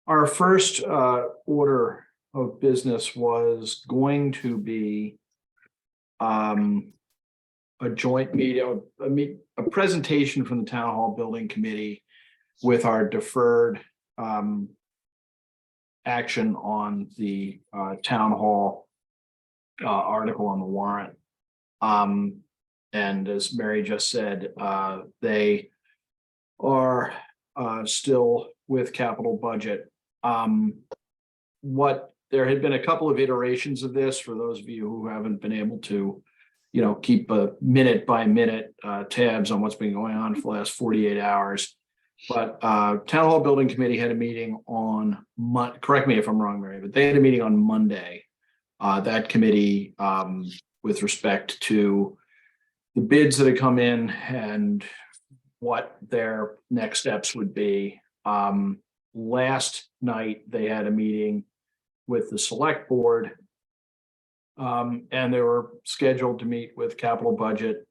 Our first order of business was going to be a joint meeting, a presentation from the Town Hall Building Committee with our deferred action on the Town Hall article on the warrant. And as Mary just said, they are still with capital budget. There had been a couple of iterations of this for those of you who haven't been able to, keep a minute by minute tabs on what's been going on for the last 48 hours. But Town Hall Building Committee had a meeting on correct me if I'm wrong, Mary, but they had a meeting on Monday. That committee, with respect to the bids that had come in and what their next steps would be. Last night, they had a meeting with the select board. And they were scheduled to meet with capital budget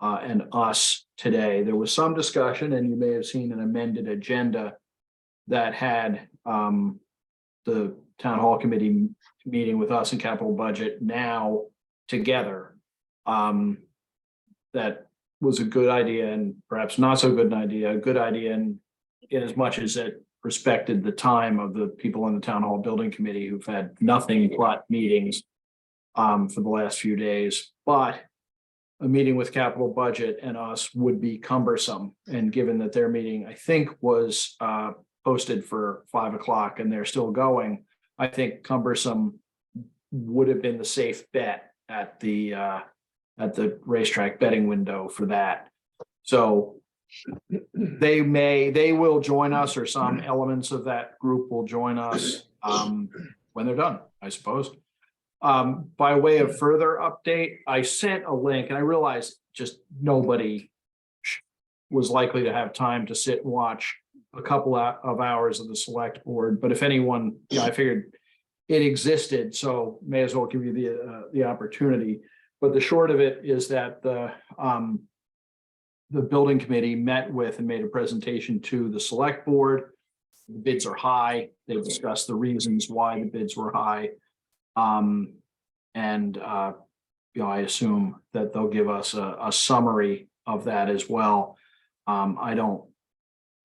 and us today. There was some discussion, and you may have seen an amended agenda that had the Town Hall Committee meeting with us and capital budget now together. That was a good idea and perhaps not so good an idea. A good idea in as much as it respected the time of the people on the Town Hall Building Committee who've had nothing but meetings for the last few days. But a meeting with capital budget and us would be cumbersome. And given that their meeting, I think, was posted for 5 o'clock and they're still going, I think cumbersome would have been the safe bet at the racetrack betting window for that. So they will join us, or some elements of that group will join us when they're done, I suppose. By way of further update, I sent a link, and I realized just nobody was likely to have time to sit and watch a couple of hours of the select board. But if anyone, I figured it existed, so may as well give you the opportunity. But the short of it is that the building committee met with and made a presentation to the select board. The bids are high. They discussed the reasons why the bids were high. I assume that they'll give us a summary of that as well. I don't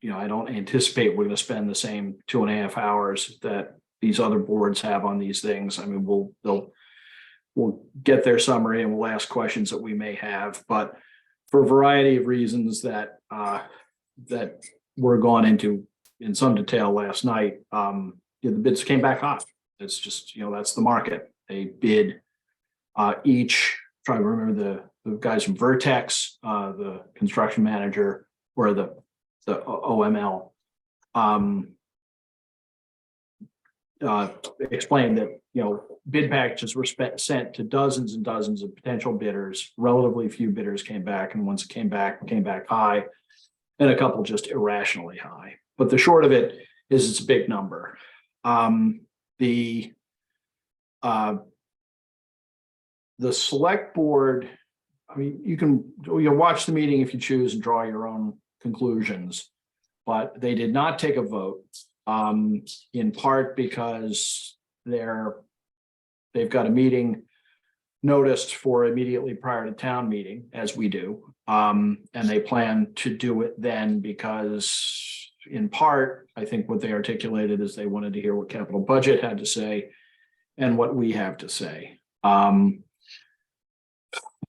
anticipate we're going to spend the same 2.5 hours that these other boards have on these things. I mean, we'll get their summary and we'll ask questions that we may have, but for a variety of reasons that were gone into in some detail last night, the bids came back hot. It's just, that's the market. They bid each, try to remember the guys from Vertex, the construction manager, or the OML, explained that, bid packages were sent to dozens and dozens of potential bidders. Relatively few bidders came back, and once it came back high, and a couple just irrationally high. But the short of it is it's a big number. The select board, I mean, you'll watch the meeting if you choose and draw your own conclusions, but they did not take a vote, in part because they've got a meeting noticed for immediately prior to town meeting, as we do, and they plan to do it then because, in part, I think what they articulated is they wanted to hear what capital budget had to say and what we have to say.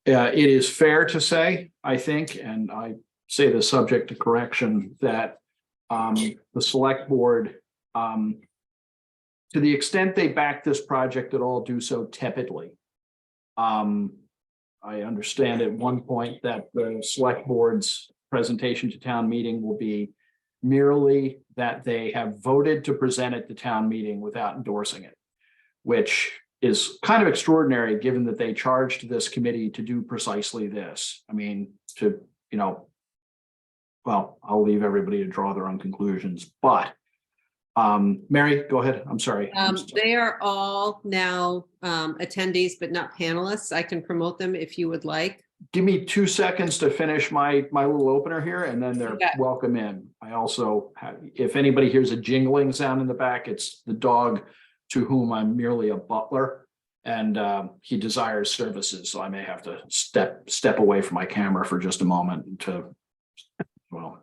It is fair to say, I think, and I say this subject to correction, that the select board, to the extent they back this project at all, do so tepidly. I understand at one point that the select board's presentation to town meeting will be merely that they have voted to present it to town meeting without endorsing it, which is kind of extraordinary given that they charged this committee to do precisely this. I mean, well, I'll leave everybody to draw their own conclusions, but Mary, go ahead. I'm sorry. They are all now attendees, but not panelists. I can promote them if you would like. give me 2 seconds to finish my little opener here, and then they're Okay. welcome in. I also have, if anybody hears a jingling sound in the back, it's the dog to whom I'm merely a butler, and he desires services, so I may have to step away from my camera for just a moment to, well.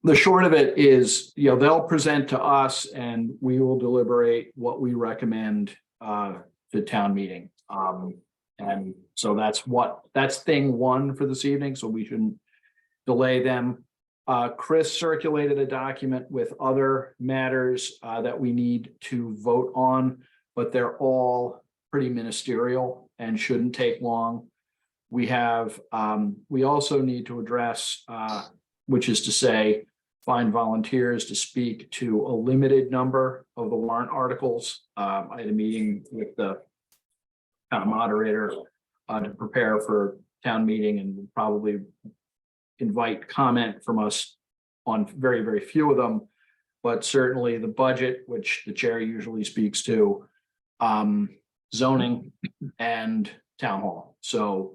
The short of it is, they'll present to us and we will deliberate what we recommend to town meeting. And so that's thing one for this evening, so we shouldn't delay them. Chris circulated a document with other matters that we need to vote on, but they're all pretty ministerial and shouldn't take long. We also need to address, which is to say, find volunteers to speak to a limited number of the warrant articles. I had a meeting with the town moderator to prepare for town meeting, and we'll probably invite comment from us on very, very few of them, but certainly the budget, which the chair usually speaks to, zoning and town hall. So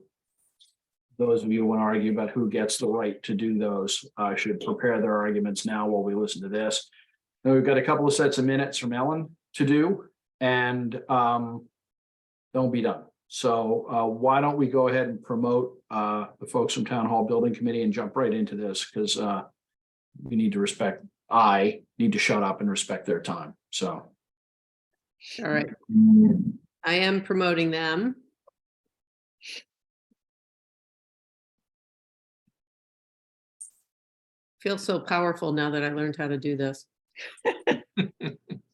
those of you who want to argue about who gets the right to do those should prepare their arguments now while we listen to this. Now we've got a couple of sets of minutes from Ellen to do, and they'll be done. So why don't we go ahead and promote the folks from Town Hall Building Committee and jump right into this, because we need to I need to shut up and respect their time. So. All right. I am promoting them. Feel so powerful now that I learned how to do this.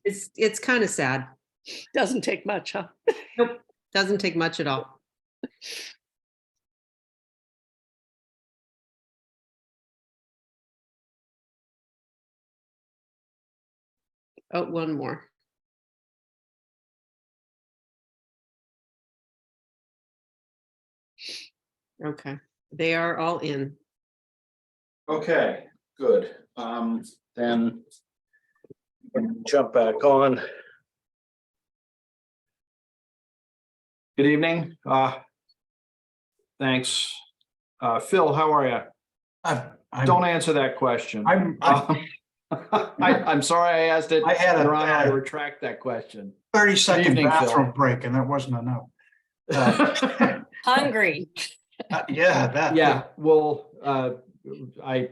It's kind of sad. Doesn't take much, huh? Nope. Doesn't take much at all. Oh, one more. Okay, they are all in. Okay, good. Then jump back on. Good evening. Thanks. Phil, how are you? Don't answer that question. I'm sorry I asked it. I had Your Honor, I retract that question. 30-second evening, bathroom Phil. break, and that wasn't enough. Hungry. Yeah, Yeah, well, I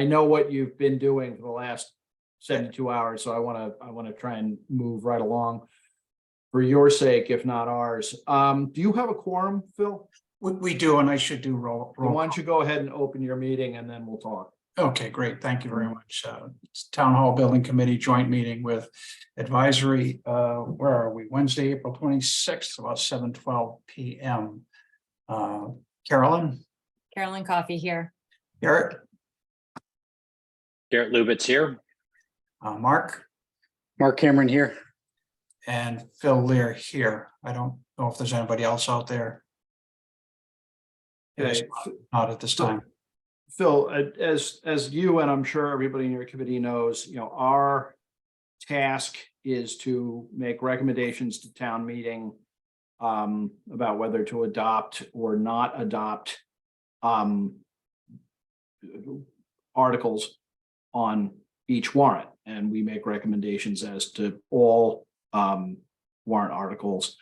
know what you've been doing for the last 72 hours, so I want to try and move right along for your sake, if not ours. Do you have a quorum, Phil? we do, and I should do roll. Then why don't you go ahead and open your meeting and then we'll talk. Okay, great. Thank you very much. It's Town Hall Building Committee joint meeting with advisory. Where are we? Wednesday, April 26th, about 7:12 p.m. Carolyn? Carolyn Coffee here. Garrett? Garrett Lubitz here. Mark? Mark Cameron here. And Phil Lear here. I don't know if there's anybody else out there. Okay. Not at this time. Phil, as you and I'm sure everybody in your committee knows, our task is to make recommendations to town meeting about whether to adopt or not adopt articles on each warrant, and we make recommendations as to all warrant articles.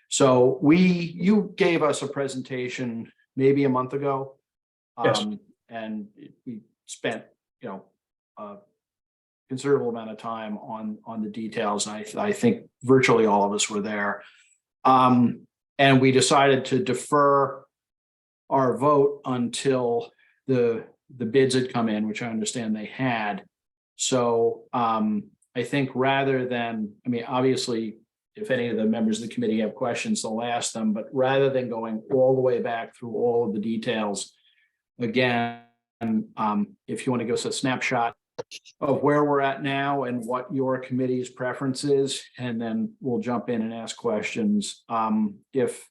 So you gave us a presentation maybe a month ago. Yes. And we spent, a considerable amount of time on the details. And I think virtually all of us were there. And we decided to defer our vote until the bids had come in, which I understand they had. So I think rather than, obviously, if any of the members of the committee have questions, they'll ask them, but rather than going all the way back through all of the details, again, if you want to give us a snapshot of where we're at now and what your committee's preference is, and then we'll jump in and ask questions. If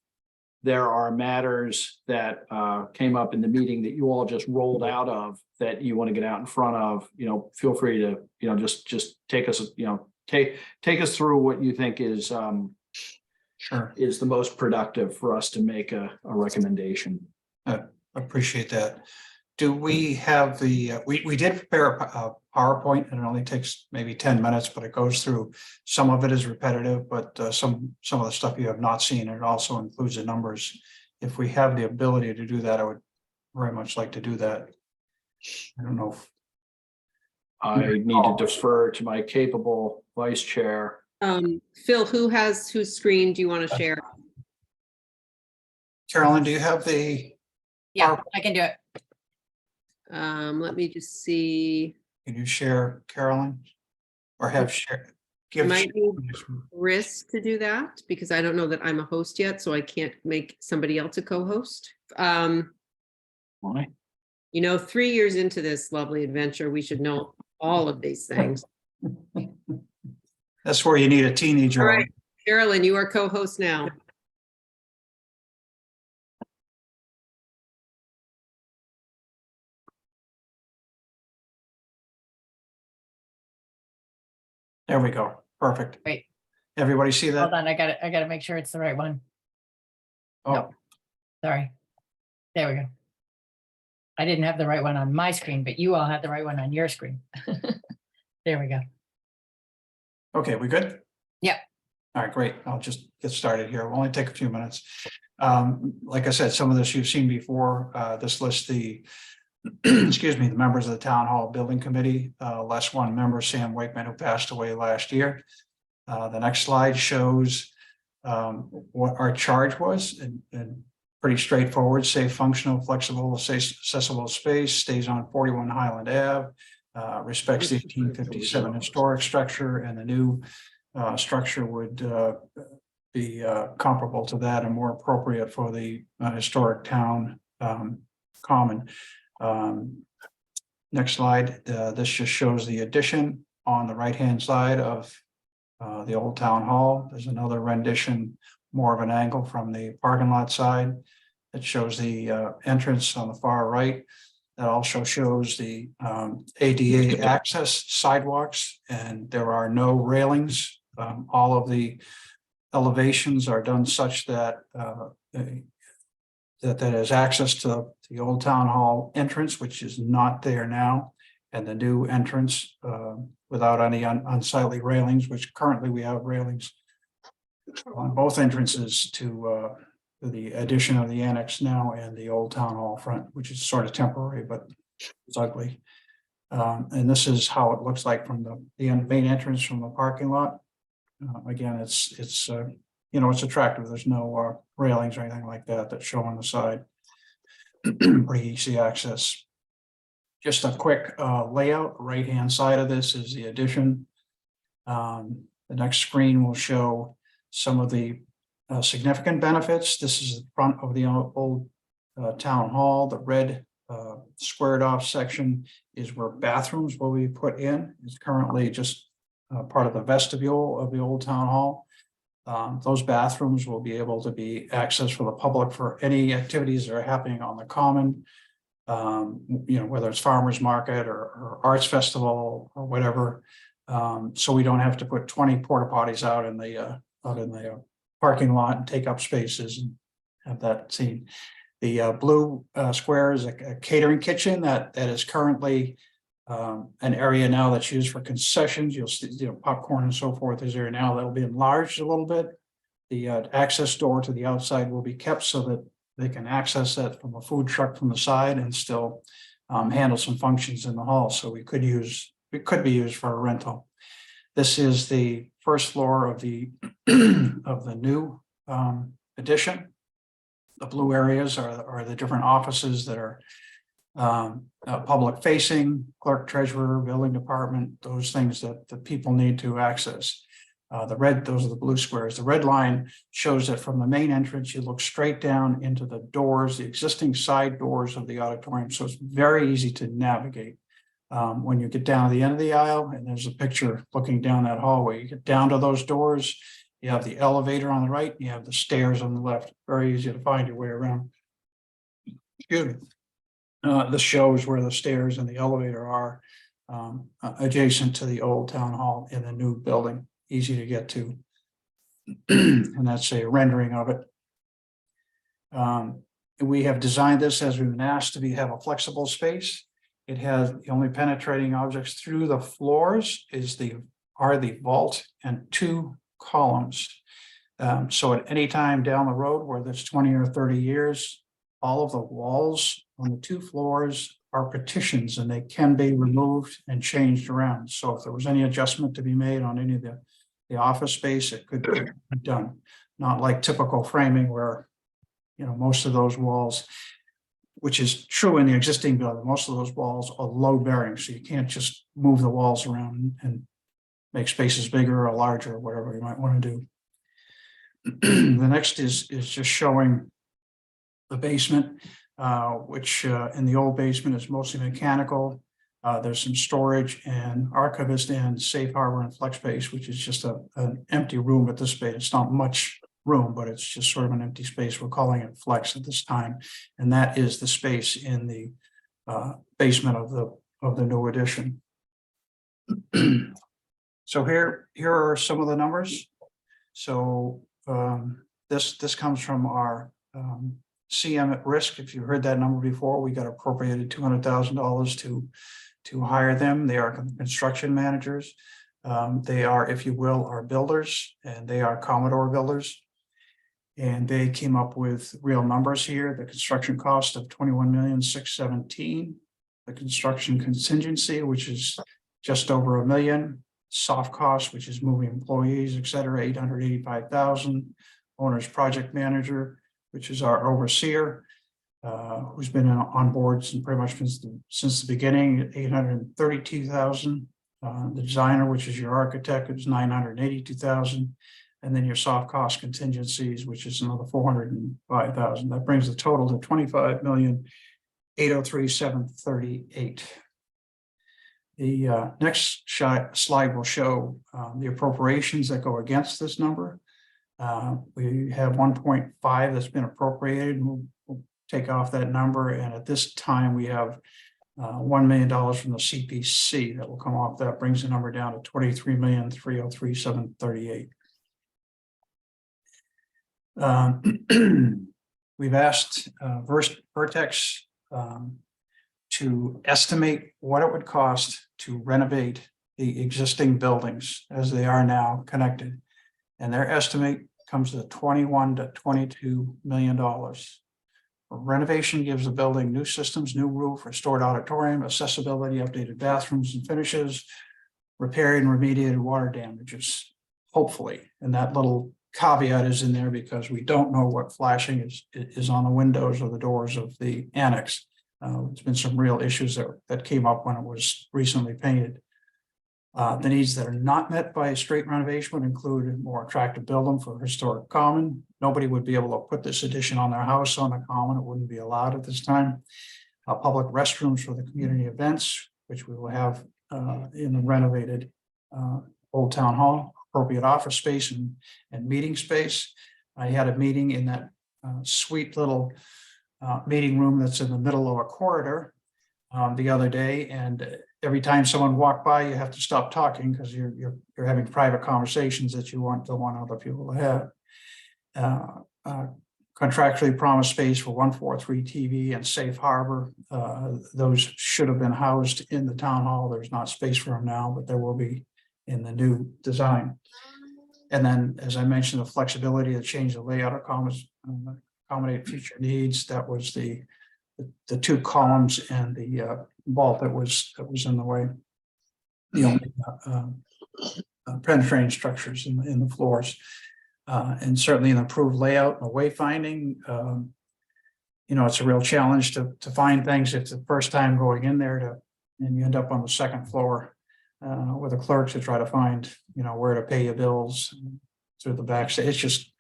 there are matters that came up in the meeting that you all just rolled out of that you want to get out in front of, feel free to, just take us, take us through what you think is Sure. is the most productive for us to make a recommendation. Appreciate that. Do we have we did prepare a PowerPoint, and it only takes maybe 10 minutes, but it goes through, some of it is repetitive, but some of the stuff you have not seen, it also includes the numbers. If we have the ability to do that, I would very much like to do that. I don't know if I need to defer to my capable vice chair. Phil, whose screen do you want to share? Carolyn, do you have the, Yeah, I can do it. Let me just see. can you share, Carolyn? Or have share? I might need Chris to do that because I don't know that I'm a host yet, so I can't make somebody else a co-host. Why? 3 years into this lovely adventure, we should know all of these things. That's where you need a teenager. All right, Carolyn, you are co-host now. There we go. Perfect. Great. Everybody see that? Hold on, I gotta make sure it's the right one. Oh, no. Sorry. There we go. I didn't have the right one on my screen, but you all had the right one on your screen. There we go. okay, we good? Yep. All right, great. I'll just get started here. It'll only take a few minutes. Like I said, some of this you've seen before. This lists the, excuse me, the members of the Town Hall Building Committee, less one member, Sam Wakeman, who passed away last year. The next slide shows what our charge was, and pretty straightforward: safe, functional, flexible, accessible space, stays on 41 Highland Ave, respects the 1857 historic structure, and the new structure would be comparable to that and more appropriate for the historic town common. Next slide. This just shows the addition on the right-hand side of the old town hall. There's another rendition, more of an angle from the parking lot side, that shows the entrance on the far right. That also shows the ADA access sidewalks, and there are no railings. All of the elevations are done such that that has access to the old town hall entrance, which is not there now, and the new entrance without any unsightly railings, which currently we have railings on both entrances to the addition of the annex now and the old town hall front, which is sort of temporary, but it's ugly. And this is how it looks like from the main entrance from the parking lot. Again, it's it's attractive. There's no railings or anything like that show on the side. Pretty easy access. Just a quick layout. Right hand side of this is the addition. The next screen will show some of the significant benefits. This is the front of the old town hall. The red squared off section is where bathrooms will be put in. It's currently just part of the vestibule of the old town hall. Those bathrooms will be able to be accessed for the public for any activities that are happening on the common. Whether it's farmers market or arts festival or whatever. So we don't have to put 20 porta potties out in the parking lot and take up spaces and have that seen. The blue square is a catering kitchen that is currently an area now that's used for concessions. You'll see, popcorn and so forth is there now. That'll be enlarged a little bit. The access door to the outside will be kept so that they can access that from a food truck from the side and still handle some functions in the hall. So it could be used for a rental. This is the first floor of the of the new addition. The blue areas are the different offices that are public facing, clerk, treasurer, building department, those things that the people need to access. The red, those are the blue squares. The red line shows that from the main entrance, you look straight down into the doors, the existing side doors of the auditorium. So it's very easy to navigate. When you get down to the end of the aisle, and there's a picture looking down that hallway, you get down to those doors, you have the elevator on the right, you have the stairs on the left. Very easy to find your way around. Excuse me. This shows where the stairs and the elevator are adjacent to the old town hall in the new building. Easy to get to. And that's a rendering of it. We have designed this as we've been asked to have a flexible space. It has the only penetrating objects through the floors are the vault and 2 columns. So at any time down the road, whether it's 20 or 30 years, all of the walls on the 2 floors are partitions and they can be removed and changed around. So if there was any adjustment to be made on any of the office space, it could be done. Not like typical framing where, most of those walls, which is true in the existing building, most of those walls are load bearing. So you can't just move the walls around and make spaces bigger or larger, or whatever you might want to do. The next is just showing the basement, which in the old basement is mostly mechanical. There's some storage and archivist and safe harbor and flex space, which is just an empty room at this space. It's not much room, but it's just sort of an empty space. We're calling it flex at this time. And that is the space in the basement of the new addition. So here are some of the numbers. So this comes from our CM at risk. If you heard that number before, we got appropriated $200,000 to hire them. They are construction managers. They are, if you will, our builders, and they are Commodore builders. And they came up with real numbers here. The construction cost of $21,617,000. The construction contingency, which is just over $1 million. Soft cost, which is moving employees, et cetera, $885,000. Owner's project manager, which is our overseer, who's been on board pretty much since the beginning, $832,000. The designer, which is your architect, is $982,000. And then your soft cost contingencies, which is another $405,000. That brings the total to $25,803,738. The next slide will show the appropriations that go against this number. We have 1.5 that's been appropriated. We'll take off that number. And at this time, we have $1 million from the CPC that will come off. That brings the number down to $23,303,738. We've asked Vertex to estimate what it would cost to renovate the existing buildings as they are now connected. And their estimate comes to $21 to $22 million. Renovation gives the building new systems, new roof, restored auditorium, accessibility, updated bathrooms and finishes, repaired and remediated water damages, hopefully. And that little caveat is in there because we don't know what flashing is on the windows or the doors of the annex. There's been some real issues that came up when it was recently painted. The needs that are not met by a straight renovation would include a more attractive building for historic common. Nobody would be able to put this addition on their house on the common. It wouldn't be allowed at this time. Public restrooms for the community events, which we will have in the renovated Old Town Hall, appropriate office space and meeting space. I had a meeting in that sweet little meeting room that's in the middle of a corridor the other day, and every time someone walked by, you have to stop talking because you're having private conversations that you don't want other people to have. Contractually promised space for 143 TV and safe harbor. Those should have been housed in the town hall. There's not space for them now, but there will be in the new design. And then, as I mentioned, the flexibility to change the layout of accommodate future needs. That was the 2 columns and the vault that was in the way. The only penetrating structures in the floors, and certainly an improved layout and wayfinding. It's a real challenge to find things if it's the first time going in there and you end up on the second floor with a clerk to try to find where to pay your bills through the back. So it's just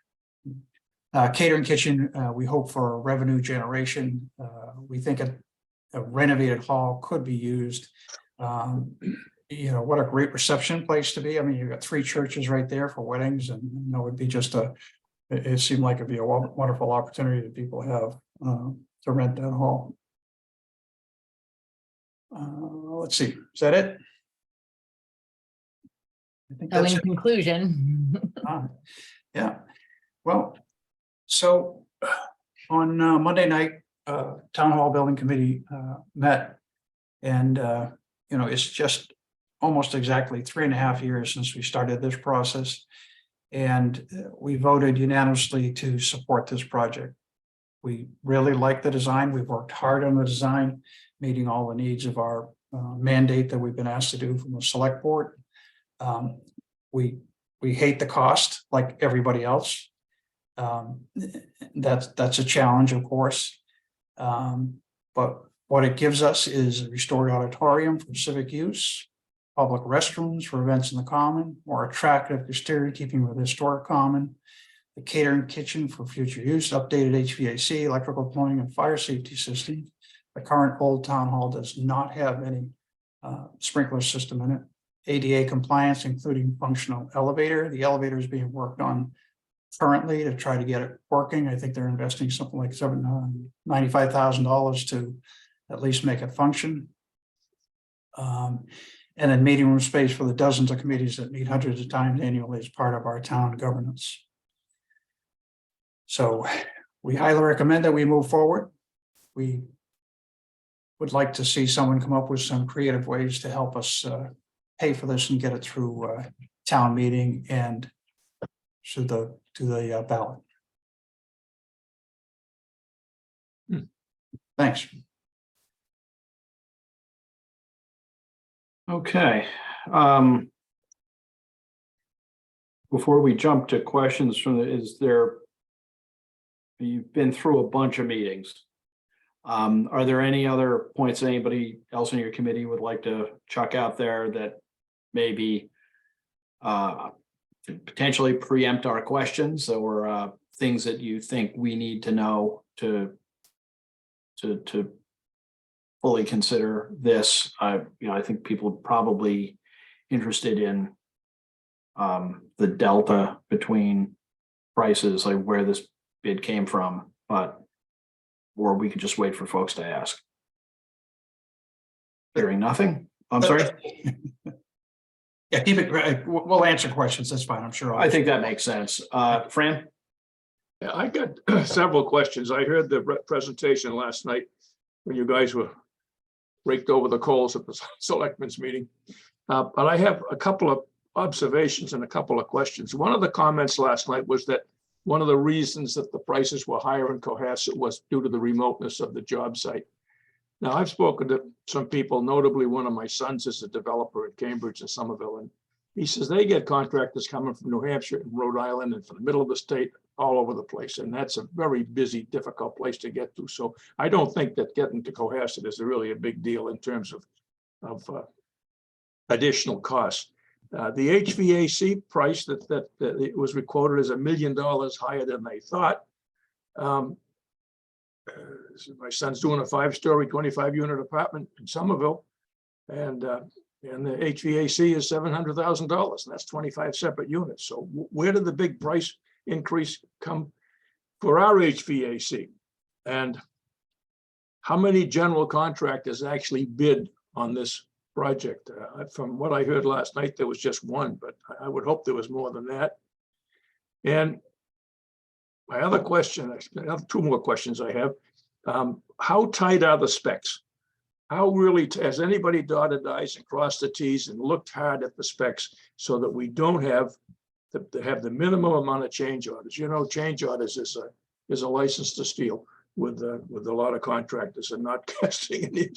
catering kitchen. We hope for revenue generation. We think a renovated hall could be used. What a great reception place to be. I mean, you've got 3 churches right there for weddings, and it would be it seemed like it'd be a wonderful opportunity that people have to rent that hall. Let's see, is that it? I think So that's in it. conclusion, Yeah, well, so on Monday night, Town Hall Building Committee met. And, it's just almost exactly 3.5 years since we started this process. And we voted unanimously to support this project. We really like the design. We've worked hard on the design, meeting all the needs of our mandate that we've been asked to do from the select board. We hate the cost like everybody else. That's a challenge, of course. But what it gives us is a restored auditorium for civic use, public restrooms for events in the common, more attractive exterior keeping with the historic common, the catering kitchen for future use, updated HVAC, electrical plumbing and fire safety system. The current old town hall does not have any sprinkler system in it. ADA compliance, including functional elevator. The elevator is being worked on currently to try to get it working. I think they're investing something like $95,000 to at least make it function. And then meeting room space for the dozens of committees that meet hundreds of times annually as part of our town governance. So we highly recommend that we move forward. We would like to see someone come up with some creative ways to help us pay for this and get it through town meeting and to the ballot. Thanks. Okay. Before we jump to questions from you've been through a bunch of meetings. Are there any other points anybody else in your committee would like to chuck out there that maybe potentially preempt our questions, or things that you think we need to know to fully consider this? I think people are probably interested in the delta between prices, like where this bid came from, or we could just wait for folks to ask. Hearing nothing. I'm sorry. Yeah, keep it. We'll answer questions. That's fine. I'm sure. I think that makes sense. Fran? Yeah, I got several questions. I heard the presentation last night when you guys were raked over the coals at the selectmen's meeting. But I have a couple of observations and a couple of questions. One of the comments last night was that one of the reasons that the prices were higher in Cohasset was due to the remoteness of the job site. Now, I've spoken to some people, notably one of my sons is a developer at Cambridge and Somerville, and he says they get contractors coming from New Hampshire and Rhode Island and from the middle of the state all over the place. And that's a very busy, difficult place to get to. So I don't think that getting to Cohasset is really a big deal in terms of additional costs. The HVAC price that it was recorded as $1 million higher than they thought. My son's doing a 5-story, 25-unit apartment in Somerville, and the HVAC is $700,000, and that's 25 separate units. So where did the big price increase come for our HVAC? And how many general contractors actually bid on this project? From what I heard last night, there was just one, but I would hope there was more than that. And my other question, I have 2 more questions I have. How tight are the specs? How really, has anybody dotted I's and crossed the T's and looked hard at the specs so that we don't have the minimum amount of change orders? You know, change orders is a license to steal with a lot of contractors, and not casting any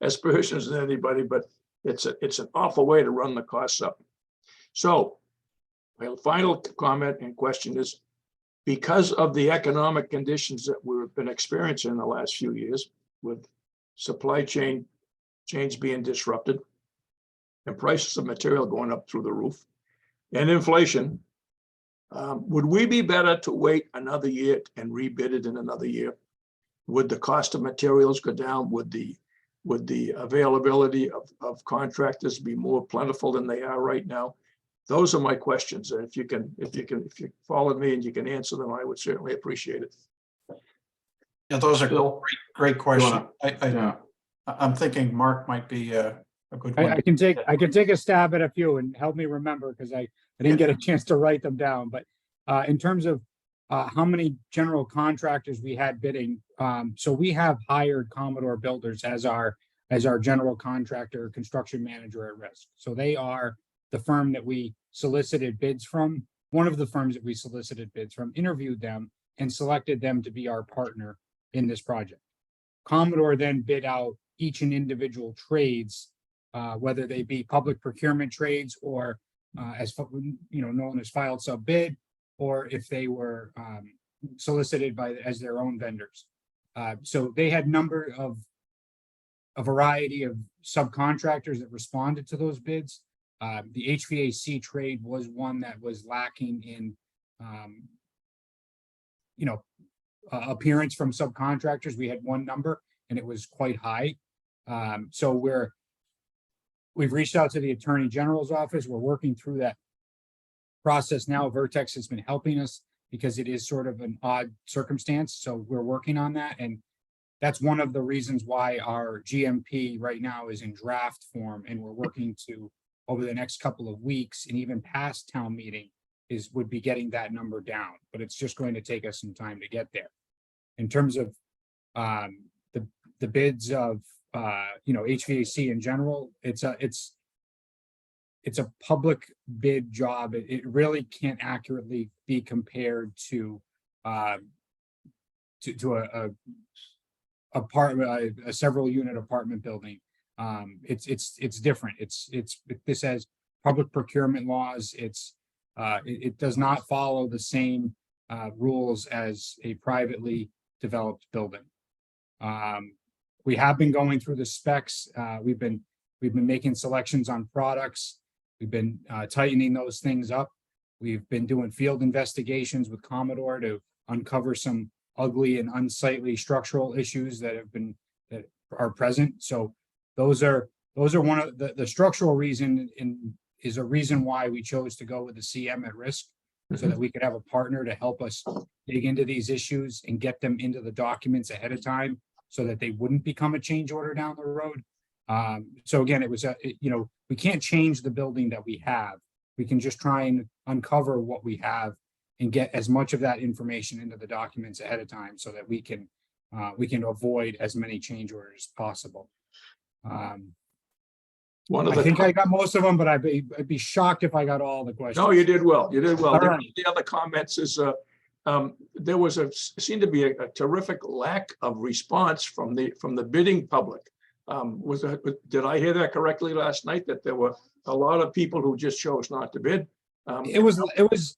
aspersions on anybody, but it's an awful way to run the costs up. So my final comment and question is, because of the economic conditions that we've been experiencing in the last few years, with supply chains being disrupted and prices of material going up through the roof and inflation, would we be better to wait another year and rebid it in another year? Would the cost of materials go down? Would the availability of contractors be more plentiful than they are right now? Those are my questions. And if you follow me and you can answer them, I would certainly appreciate it. Yeah, those are Bill, great questions. Yeah. I'm thinking Mark might be a good one. I can take a stab at a few and help me remember, because I didn't get a chance to write them down. But In terms of how many general contractors we had bidding, so we have hired Commodore Builders as our general contractor, construction manager at risk. So they are the firm that we solicited bids from. One of the firms that we solicited bids from, interviewed them and selected them to be our partner in this project. Commodore then bid out each and individual trades, whether they be public procurement trades or known as filed sub bid, or if they were solicited as their own vendors. So they had a variety of subcontractors that responded to those bids. The HVAC trade was one that was lacking in, appearance from subcontractors. We had one number and it was quite high. So we've reached out to the Attorney General's office. We're working through that process now. Vertex has been helping us because it is sort of an odd circumstance. So we're working on that. And that's one of the reasons why our GMP right now is in draft form. And we're working to, over the next couple of weeks and even past town meeting, would be getting that number down. But it's just going to take us some time to get there. In terms of the bids of HVAC in general, it's a public bid job. It really can't accurately be compared to a several unit apartment building. It's different. This has public procurement laws. It does not follow the same rules as a privately developed building. We have been going through the specs. We've been making selections on products. We've been tightening those things up. We've been doing field investigations with Commodore to uncover some ugly and unsightly structural issues that are present. So those are one of the structural reason is a reason why we chose to go with the CM at risk, so that we could have a partner to help us dig into these issues and get them into the documents ahead of time so that they wouldn't become a change order down the road. So again, it was, we can't change the building that we have. We can just try and uncover what we have and get as much of that information into the documents ahead of time so that we can avoid as many change orders as possible. I think I got most of them, but I'd be shocked if I got all the questions. No, you did well. You did well. All right. The other comments is there seemed to be a terrific lack of response from the bidding public. Did I hear that correctly last night, that there were a lot of people who just chose not to bid? It was.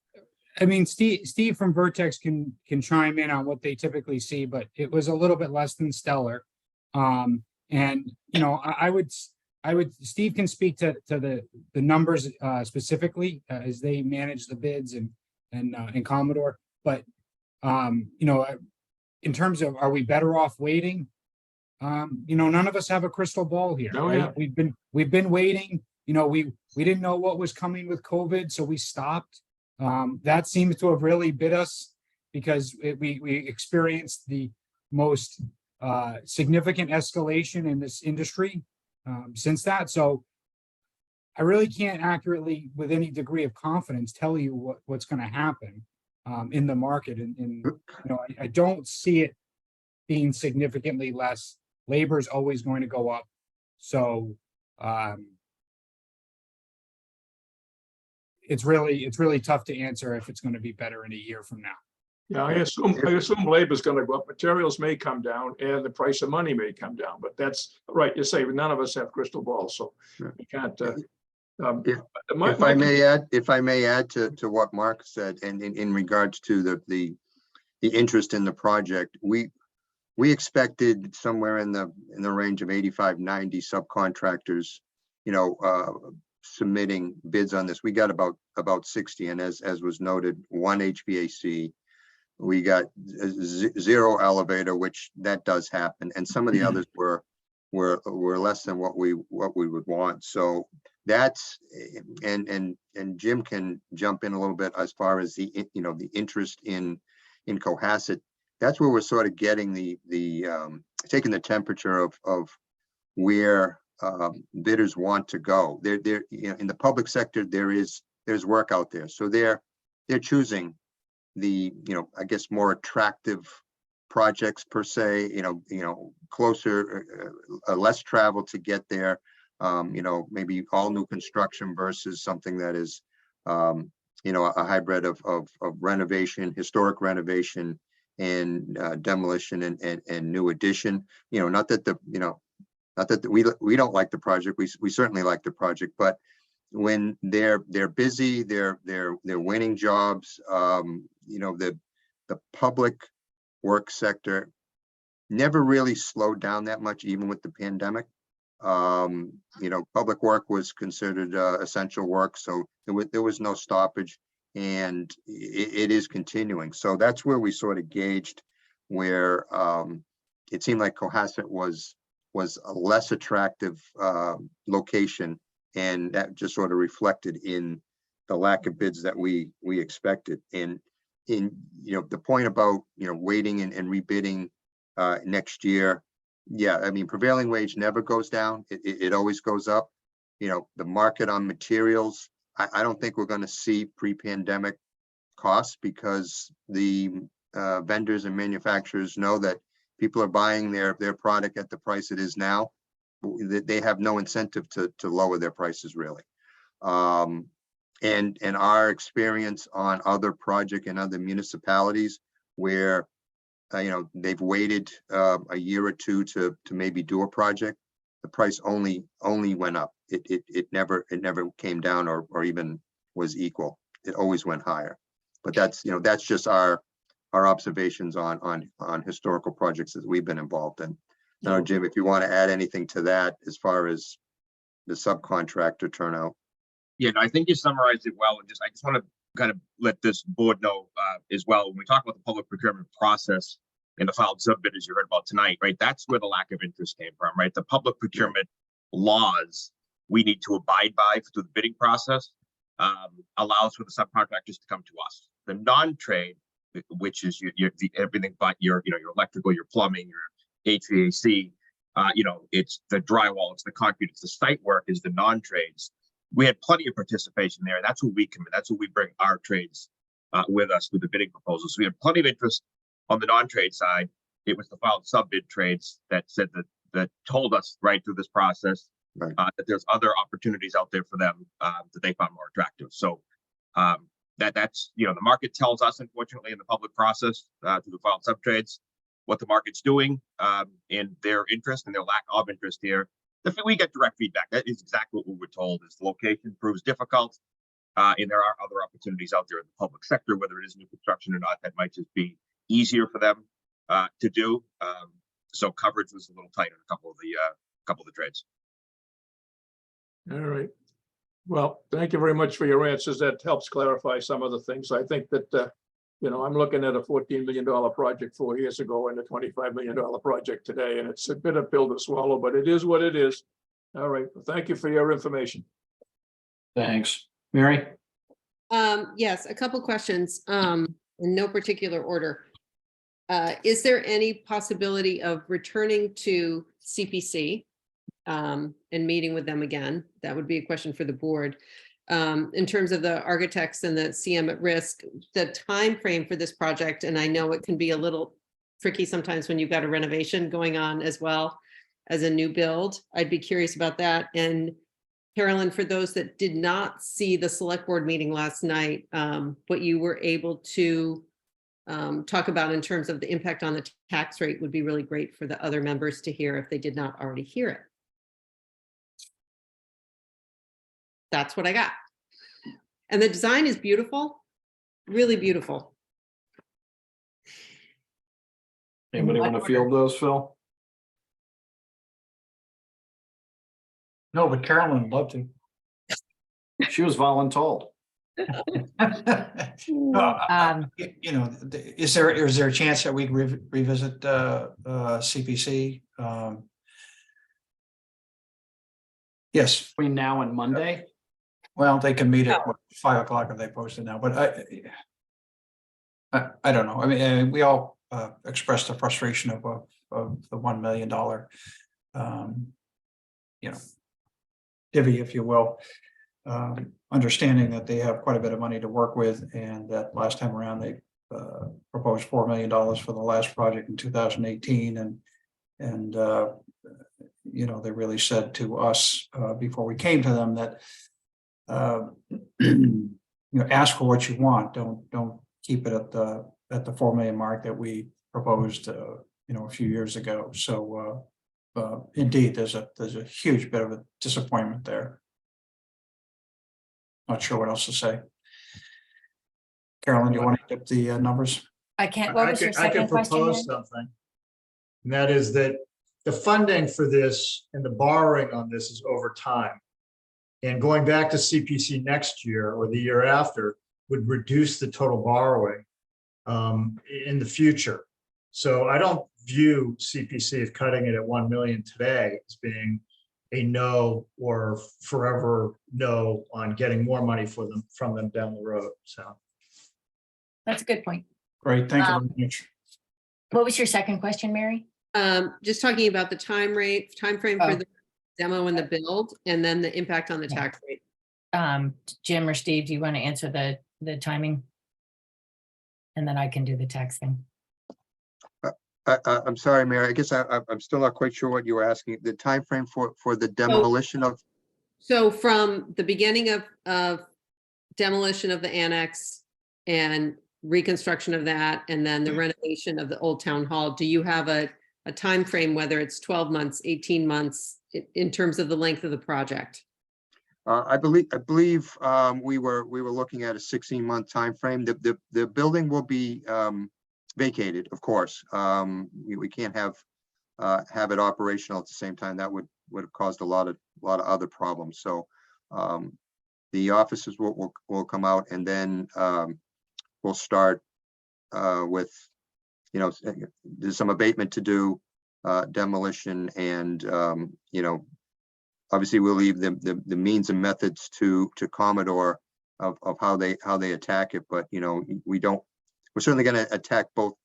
I mean, Steve from Vertex can chime in on what they typically see, but it was a little bit less than stellar. And I would Steve can speak to the numbers specifically as they manage the bids and Commodore. But in terms of, are we better off waiting? None of us have a crystal ball here. Oh, right? yeah. We've been waiting. We didn't know what was coming with COVID, so we stopped. That seems to have really bit us because we experienced the most significant escalation in this industry since that. So I really can't accurately, with any degree of confidence, tell you what's going to happen in the market. And I don't see it being significantly less. Labor is always going to go up. So it's really tough to answer if it's going to be better in a year from now. Yeah, I assume labor is going to go up. Materials may come down and the price of money may come down, but that's right. You say none of us have crystal balls, so you can't. If I may add to what Mark said, and in regards to the interest in the project, we expected somewhere in the range of 85, 90 subcontractors, submitting bids on this. We got about 60, and as was noted, one HVAC. We got 0 elevator, which that does happen, and some of the others were less than what we would want. So that's and Jim can jump in a little bit as far as the interest in Cohasset. That's where we're sort of getting the taking the temperature of where bidders want to go. They're in the public sector. There's work out there, so they're choosing I guess more attractive projects per se, closer, less travel to get there. Maybe all new construction versus something that is, a hybrid of renovation, historic renovation and demolition and new addition. Not that we don't like the project. We certainly like the project, but when they're busy, they're winning jobs. The public work sector never really slowed down that much, even with the pandemic. Public work was considered essential work, so there was no stoppage, and it is continuing. So that's where we sort of gauged where it seemed like Cohasset was a less attractive location, and that just sort of reflected in the lack of bids that we expected. And in the point about waiting and rebidding next year, yeah, I mean, prevailing wage never goes down. It always goes up. The market on materials, I don't think we're going to see pre-pandemic costs, because the vendors and manufacturers know that people are buying their product at the price it is now. They have no incentive to lower their prices, really. And our experience on other project and other municipalities where they've waited a year or two to maybe do a project, the price only went up. It never came down or even was equal. It always went higher. But that's just our observations on historical projects that we've been involved in. Now, Jim, if you want to add anything to that as far as the subcontractor turnout. Yeah, no, I think you summarized it well. And I just want to kind of let this board know as well, when we talk about the public procurement process and the filed sub-bid, as you heard about tonight, right? That's where the lack of interest came from, right? The public procurement laws we need to abide by through the bidding process allows for the subcontractors to come to us. The non-trade, which is everything but your electrical, your plumbing, your HVAC, it's the drywall, it's the concrete, it's the site work, is the non-trades. We had plenty of participation there. That's what we commit. That's what we bring our trades with us with the bidding proposals. We had plenty of interest on the non-trade side. It was the filed sub-bid trades that said that told us right through this process that there's other opportunities out there for them that they found more attractive. So that's the market tells us, unfortunately, in the public process through the filed sub trades what the market's doing and their interest and their lack of interest here. We get direct feedback. That is exactly what we were told. Is the location proves difficult, and there are other opportunities out there in the public sector, whether it is new construction or not, that might just be easier for them to do. So coverage was a little tighter in a couple of the trades. All right. Well, thank you very much for your answers. That helps clarify some of the things. I think that, I'm looking at a $14 million project 4 years ago and a $25 million project today, and it's a bit of pill to swallow, but it is what it is. All right. Well, thank you for your information. Thanks. Mary? Yes, a couple questions, in no particular order. Is there any possibility of returning to CPC and meeting with them again? That would be a question for the board. In terms of the architects and the CM at risk, the time frame for this project, and I know it can be a little tricky sometimes when you've got a renovation going on as well as a new build. I'd be curious about that. And Carolyn, for those that did not see the select board meeting last night, what you were able to talk about in terms of the impact on the tax rate would be really great for the other members to hear if they did not already hear it. That's what I got. And the design is beautiful, really beautiful. Anybody want to field those, Phil? No, but Carolyn would love to. She was voluntold. Is there a chance that we'd revisit CPC? Yes. Between now and Monday? Well, they can meet at 5 o'clock if they posted now, but I don't know. I mean, we all expressed the frustration of the $1 million, divvy, if you will. Understanding that they have quite a bit of money to work with, and that last time around they proposed $4 million for the last project in 2018, and you know, they really said to us before we came to them that you know, ask for what you want. Don't keep it at the $4 million mark that we proposed you know, a few years ago. So indeed, there's a huge bit of a disappointment there. Not sure what else to say. Carolyn, do you want to get the numbers? I can't, what was your I second can question? propose Mary? something. And that is that the funding for this and the borrowing on this is over time. And going back to CPC next year or the year after would reduce the total borrowing in the future. So I don't view CPC of cutting it at 1 million today as being a no or forever no on getting more money for them from them down the road. So. That's a good point. Great, thank you very much. What was your second question, Mary? Just talking about the time frame for Oh. the demo and the build, and then the impact on the Yeah. tax rate. Jim or Steve, do you want to answer the timing? And then I can do the tax thing. I'm sorry, Mary, I guess I'm still not quite sure what you were asking. The time frame for the demolition of, So from the beginning of demolition of the annex and reconstruction of that, and then the renovation of the old town hall, do you have a time frame, whether it's 12 months, 18 months, in terms of the length of the project? I believe we were looking at a 16-month time frame. The building will be vacated, of course. We can't have it operational at the same time. That would have caused a lot of other problems. So the offices will come out, and then we'll start with, you know, there's some abatement to do, demolition, and you know, obviously we'll leave the means and methods to Commodore of how they attack it. But you know, we're certainly going to attack both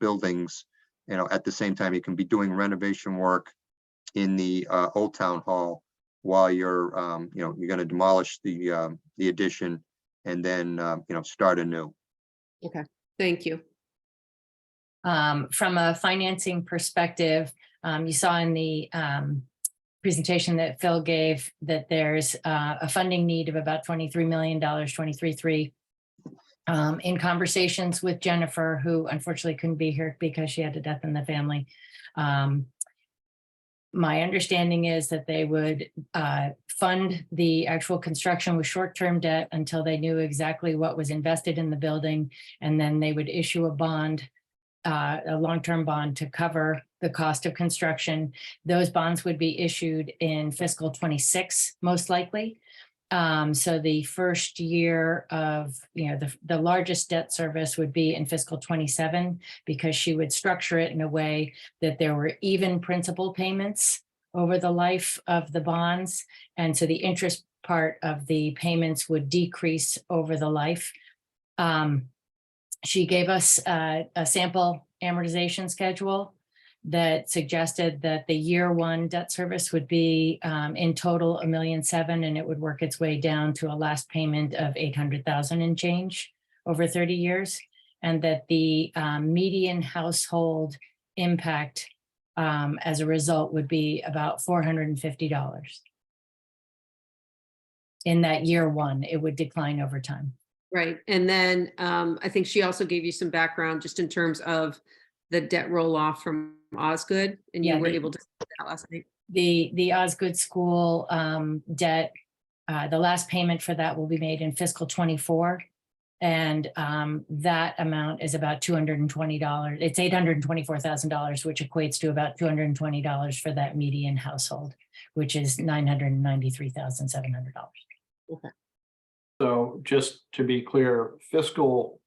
buildings, you know, at the same time. You can be doing renovation work in the old town hall while you're you know, you're going to demolish the addition, and then you know, start anew. Okay, thank you. From a financing perspective, you saw in the presentation that Phil gave that there's a funding need of about $23 million, 23.3. In conversations with Jennifer, who unfortunately couldn't be here because she had a death in the family, my understanding is that they would fund the actual construction with short-term debt until they knew exactly what was invested in the building, and then they would issue a bond, a long-term bond, to cover the cost of construction. Those bonds would be issued in fiscal 26, most likely. So the first year of, you know, the largest debt service would be in fiscal 27, because she would structure it in a way that there were even principal payments over the life of the bonds. And so the interest part of the payments would decrease over the life. She gave us a sample amortization schedule that suggested that the year one debt service would be in total $1.7 million, and it would work its way down to a last payment of $800,000 and change over 30 years, and that the median household impact as a result would be about $450. In that year one, it would decline over time. Right, and then I think she also gave you some background just in terms of the debt roll off from Osgood, and you Yeah, were able to see that last night. The Osgood School debt, the last payment for that will be made in fiscal 24. And that amount is about $220. It's $824,000, which equates to about $220 for that median household, which is $993,700. Okay. So just to be clear, fiscal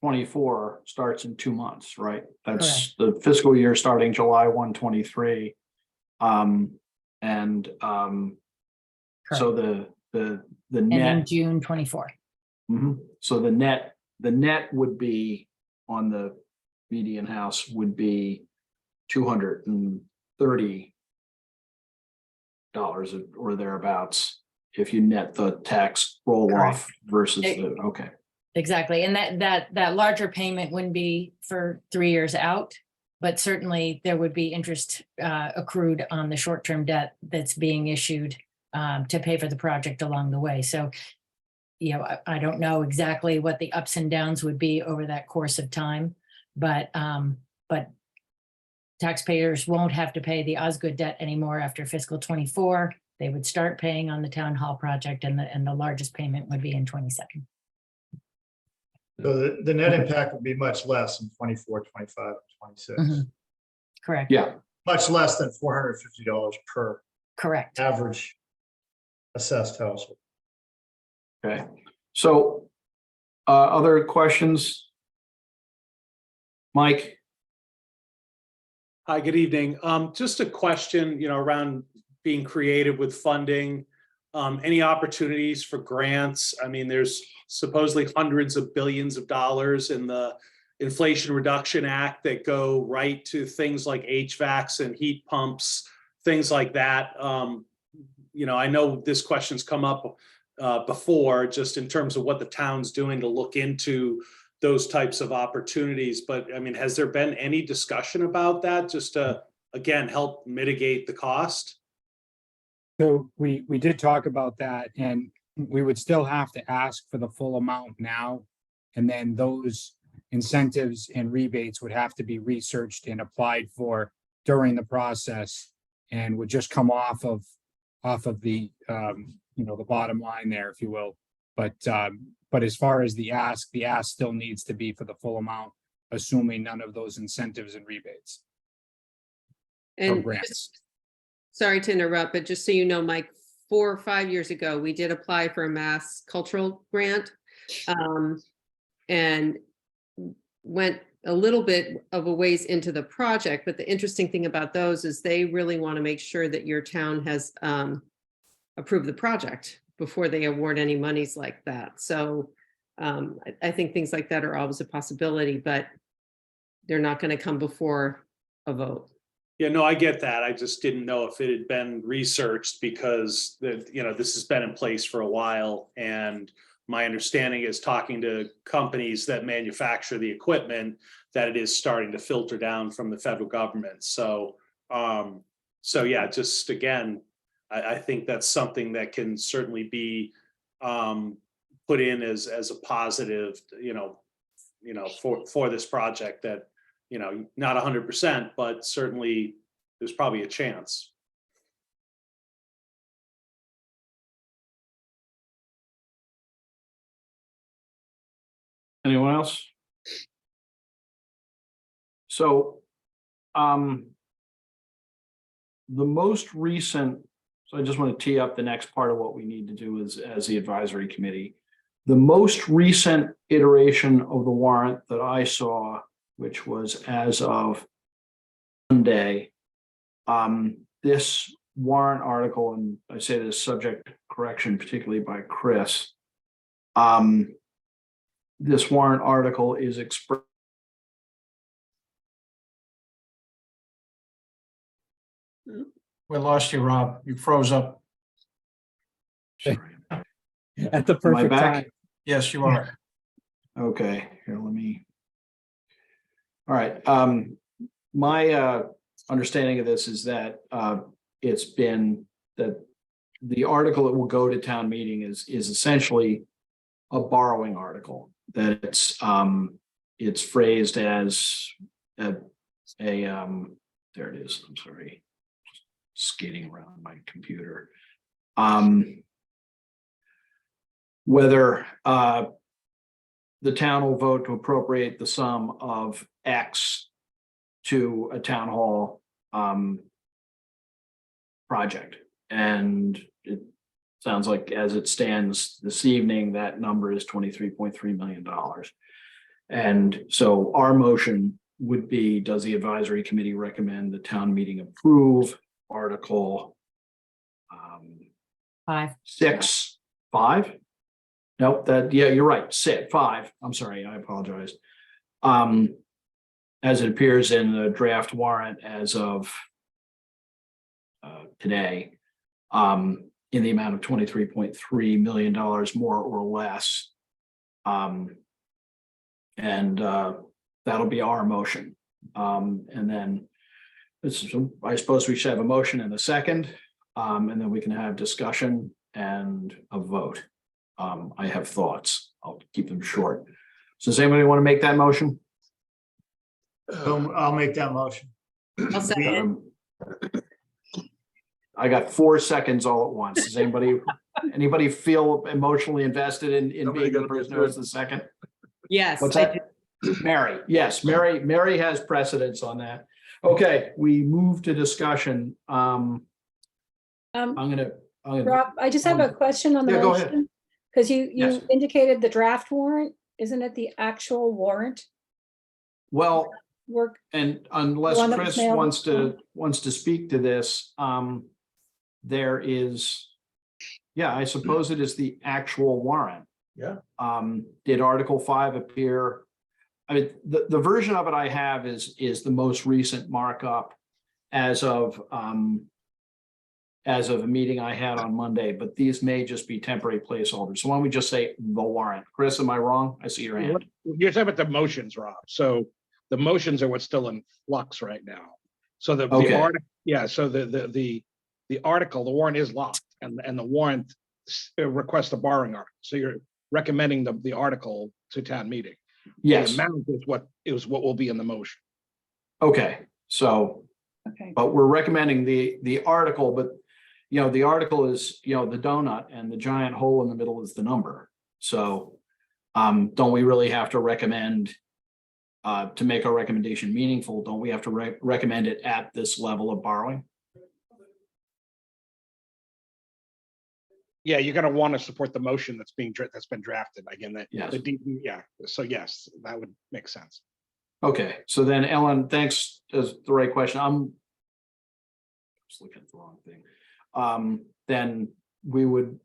24 starts in 2 months, right? That's the fiscal year starting July 1, 23. So the And in net, June 24. so the net would be on the median house would be $230 or thereabouts if you net the tax roll off versus the, okay. Exactly. And that larger payment wouldn't be for 3 years out. But certainly there would be interest accrued on the short-term debt that's being issued to pay for the project along the way. So, I don't know exactly what the ups and downs would be over that course of time, but taxpayers won't have to pay the Osgood debt anymore after fiscal 24. They would start paying on the town hall project, and the largest payment would be in 22. So the net impact would be much less in 24, 25, 26. Mhm. Correct. Yeah, Much less than $450 per Correct. average assessed household. okay. So, other questions? Mike? Hi, good evening. Just a question, around being creative with funding. Any opportunities for grants? I mean, there's supposedly hundreds of billions of dollars in the Inflation Reduction Act that go right to things like HVACs and heat pumps, things like that. I know this question's come up before, just in terms of what the town's doing to look into those types of opportunities. But I mean, has there been any discussion about that, just to, again, help mitigate the cost? So we did talk about that, and we would still have to ask for the full amount now. And then those incentives and rebates would have to be researched and applied for during the process, and would just come off of the the bottom line there, if you will. But as far as the ask still needs to be for the full amount, assuming none of those incentives and rebates or And grants. sorry to interrupt, but just so you know, Mike, 4 or 5 years ago, we did apply for a mass cultural grant, and went a little bit of a ways into the project. But the interesting thing about those is they really want to make sure that your town has approved the project before they award any monies like that. So I think things like that are always a possibility, but they're not going to come before a vote. Yeah, no, I get that. I just didn't know if it had been researched, because this has been in place for a while. And my understanding is, talking to companies that manufacture the equipment, that it is starting to filter down from the federal government. So yeah, just again, I think that's something that can certainly be put in as a positive, for this project, that, not 100%, but certainly there's probably a chance. Anyone else? So, the most recent, so I just want to tee up the next part of what we need to do as the advisory committee. The most recent iteration of the warrant that I saw, which was as of Monday, this warrant article, and I say this subject correction, particularly by Chris, this warrant article is expressed. We lost you, Rob. You froze up. Sorry. At the Am I perfect back? time. Yes, you are. Okay, here, let me. All right, my understanding of this is that it's been that the article that will go to town meeting is essentially a borrowing article, that it's phrased as there it is, I'm sorry, skating around my computer. Whether the town will vote to appropriate the sum of X to a town hall project. And it sounds like, as it stands this evening, that number is $23.3 million. And so our motion would be, does the advisory committee recommend the town meeting approve Article 5. 5? Nope, yeah, you're right, 5. I'm sorry, I apologize. As it appears in the draft warrant as of today, in the amount of $23.3 million, more or less, And that'll be our motion. And then I suppose we should have a motion and a second, and then we can have discussion and a vote. I have thoughts. I'll keep them short. So does anybody want to make that motion? So I'll make that motion. I'll second. I got 4 seconds all at once. Does anybody feel emotionally invested in Somebody being the gotta be person who is the second? Yes. What's I that? Mary, yes, Mary has precedence on that. Okay, we move to discussion. I'm gonna. Rob, I just have a question on the Yeah, go ahead. motion. Because you Yes. indicated the draft warrant, isn't it the actual warrant Well, work? and unless one that was Chris mailed? wants to speak to this, there is. Yeah, I suppose it is the actual warrant. Yeah. Did Article 5 appear? I mean, the version of it I have is the most recent markup as of a meeting I had on Monday, but these may just be temporary placeholders. So why don't we just say the warrant? Chris, am I wrong? I see your hand. You're talking about the motions, Rob. So the motions are what's still in flux right now. So the Okay. article, yeah, so the article, the warrant is locked and the warrant requests a borrowing article. So you're recommending the article to town meeting. Yes, The amount is what will be in the motion. okay, so, Okay. but we're recommending the article, but the article is, the donut and the giant hole in the middle is the number. So don't we really have to recommend to make our recommendation meaningful, don't we have to recommend it at this level of borrowing? Yeah, you're gonna want to support the motion that's been drafted again, that. Yes. Yeah, so yes, that would make sense. Okay, so then Ellen, thanks, is the right question. I'm just looking at the wrong thing. Then the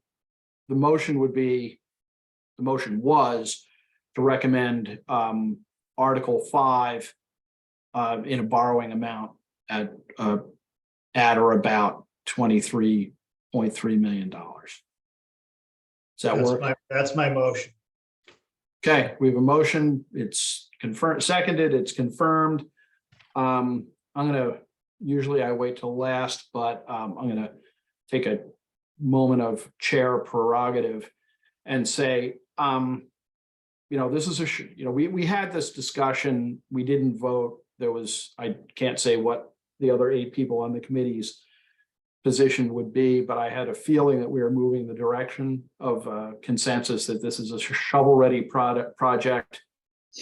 motion was to recommend Article 5 in a borrowing amount at or about $23.3 million. Does that work? That's my motion. Okay, we have a motion. It's confirmed, seconded, it's confirmed. Usually I wait till last, but I'm gonna take a moment of chair prerogative and say, this is we had this discussion, we didn't vote. I can't say what the other 8 people on the committee's position would be, but I had a feeling that we were moving the direction of consensus that this is a shovel-ready project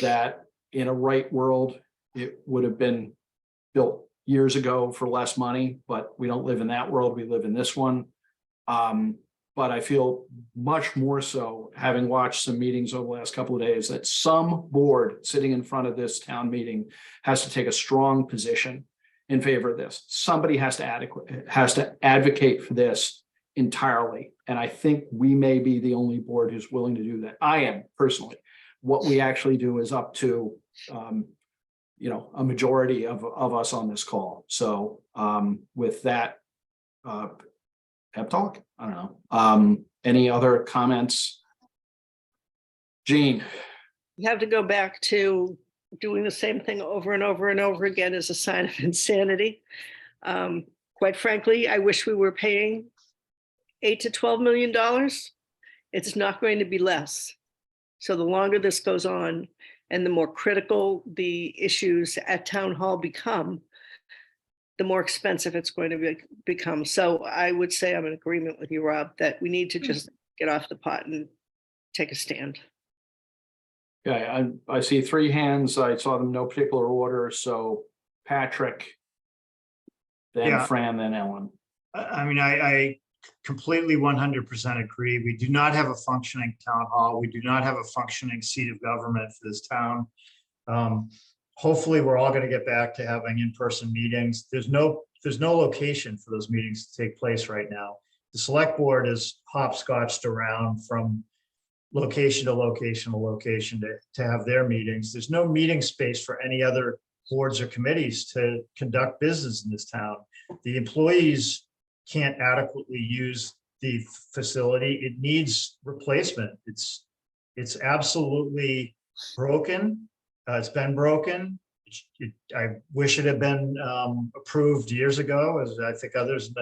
that in a right world, it would have been built years ago for less money, but we don't live in that world. We live in this one. But I feel much more so, having watched some meetings over the last couple of days, that some board sitting in front of this town meeting has to take a strong position in favor of this. Somebody has to advocate for this entirely. And I think we may be the only board who's willing to do that. I am personally. What we actually do is up to a majority of us on this call. So with that pep talk, I don't know. Any other comments? Jean? You have to go back to doing the same thing over and over and over again is a sign of insanity. Quite frankly, I wish we were paying $8 to $12 million. It's not going to be less. So the longer this goes on and the more critical the issues at town hall become, the more expensive it's going to become. So I would say I'm in agreement with you, Rob, that we need to just get off the pot and take a stand. Okay, I see 3 hands. I saw them in no particular order. So Patrick, then Yeah. Fran, then Ellen. I completely 100% agree. We do not have a functioning town hall. We do not have a functioning seat of government for this town. Hopefully, we're all going to get back to having in-person meetings. There's no location for those meetings to take place right now. The select board is hopscotched around from location to location to location to have their meetings. There's no meeting space for any other boards or committees to conduct business in this town. The employees can't adequately use the facility. It needs replacement. It's absolutely broken. It's been broken. I wish it had been approved years ago, as I think others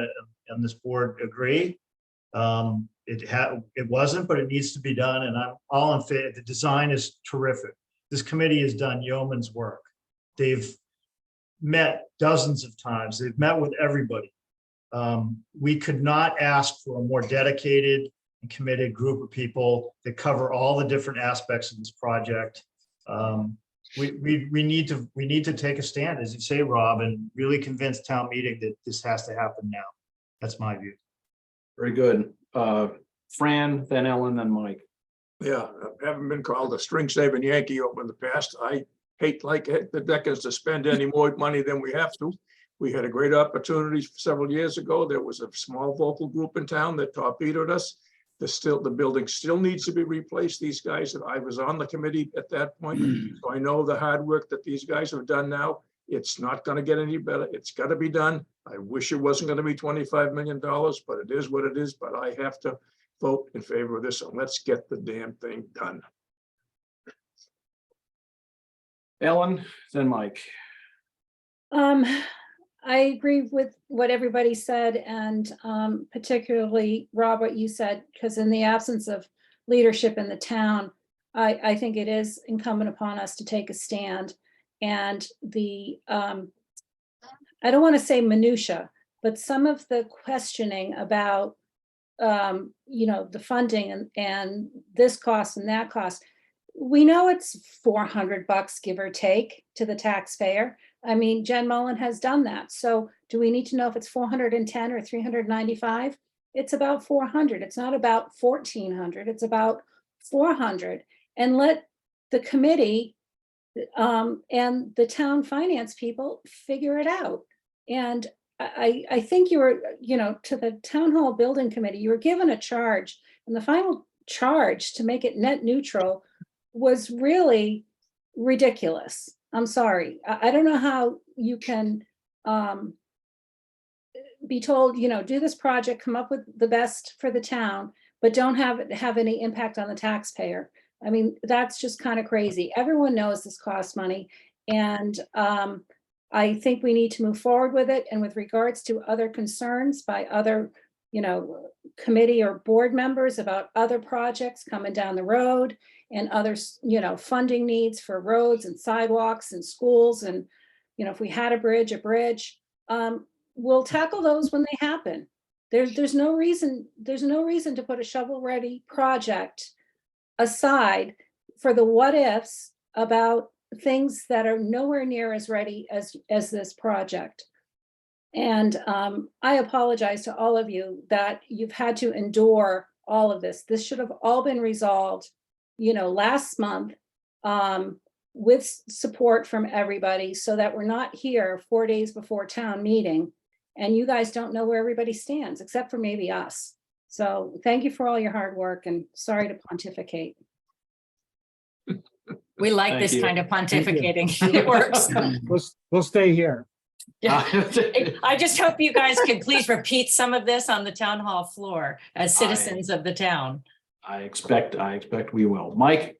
on this board agree. It wasn't, but it needs to be done, and I'm all in favor. The design is terrific. This committee has done yeoman's work. They've met dozens of times. They've met with everybody. We could not ask for a more dedicated and committed group of people that cover all the different aspects of this project. We need to take a stand, as you say, Rob, and really convince town meeting that this has to happen now. That's my view. Very good. Fran, then Ellen, then Mike. Yeah, I haven't been called a string saving Yankee over in the past. I hate like heck the Deckers to spend any more money than we have to. We had a great opportunity several years ago. There was a small vocal group in town that torpedoed us. The building still needs to be replaced. These guys, I was on the committee at that point, so I know the hard work that these guys have done now. It's not going to get any better. It's got to be done. I wish it wasn't going to be $25 million, but it is what it is. But I have to vote in favor of this, and let's get the damn thing done. Ellen, then Mike. I agree with what everybody said, and particularly Rob, what you said, because in the absence of leadership in the town, I think it is incumbent upon us to take a stand. And I don't want to say minutia, but some of the questioning about the funding and this cost and that cost, we know it's $400 give or take to the taxpayer. I mean, Jen Mullen has done that. So do we need to know if it's 410 or 395? It's about 400. It's not about 1,400. It's about 400. And let the committee and the town finance people figure it out. And I think you were, to the town hall building committee, you were given a charge, and the final charge to make it net neutral was really ridiculous. I'm sorry. I don't know how you can be told, do this project, come up with the best for the town, but don't have any impact on the taxpayer. I mean, that's just kind of crazy. Everyone knows this costs money, and I think we need to move forward with it. And with regards to other concerns by other, committee or board members about other projects coming down the road and others, funding needs for roads and sidewalks and schools. And, if we had a bridge, we'll tackle those when they happen. There's no reason to put a shovel-ready project aside for the what ifs about things that are nowhere near as ready as this project. And I apologize to all of you that you've had to endure all of this. This should have all been resolved, last month with support from everybody, so that we're not here 4 days before town meeting and you guys don't know where everybody stands, except for maybe us. So thank you for all your hard work, and sorry to pontificate. We like Thank this you. kind of pontificating. It works. We'll stay here. Yeah. I just hope you guys can please repeat some of this on the town hall floor as citizens of the town. I expect we will. Mike?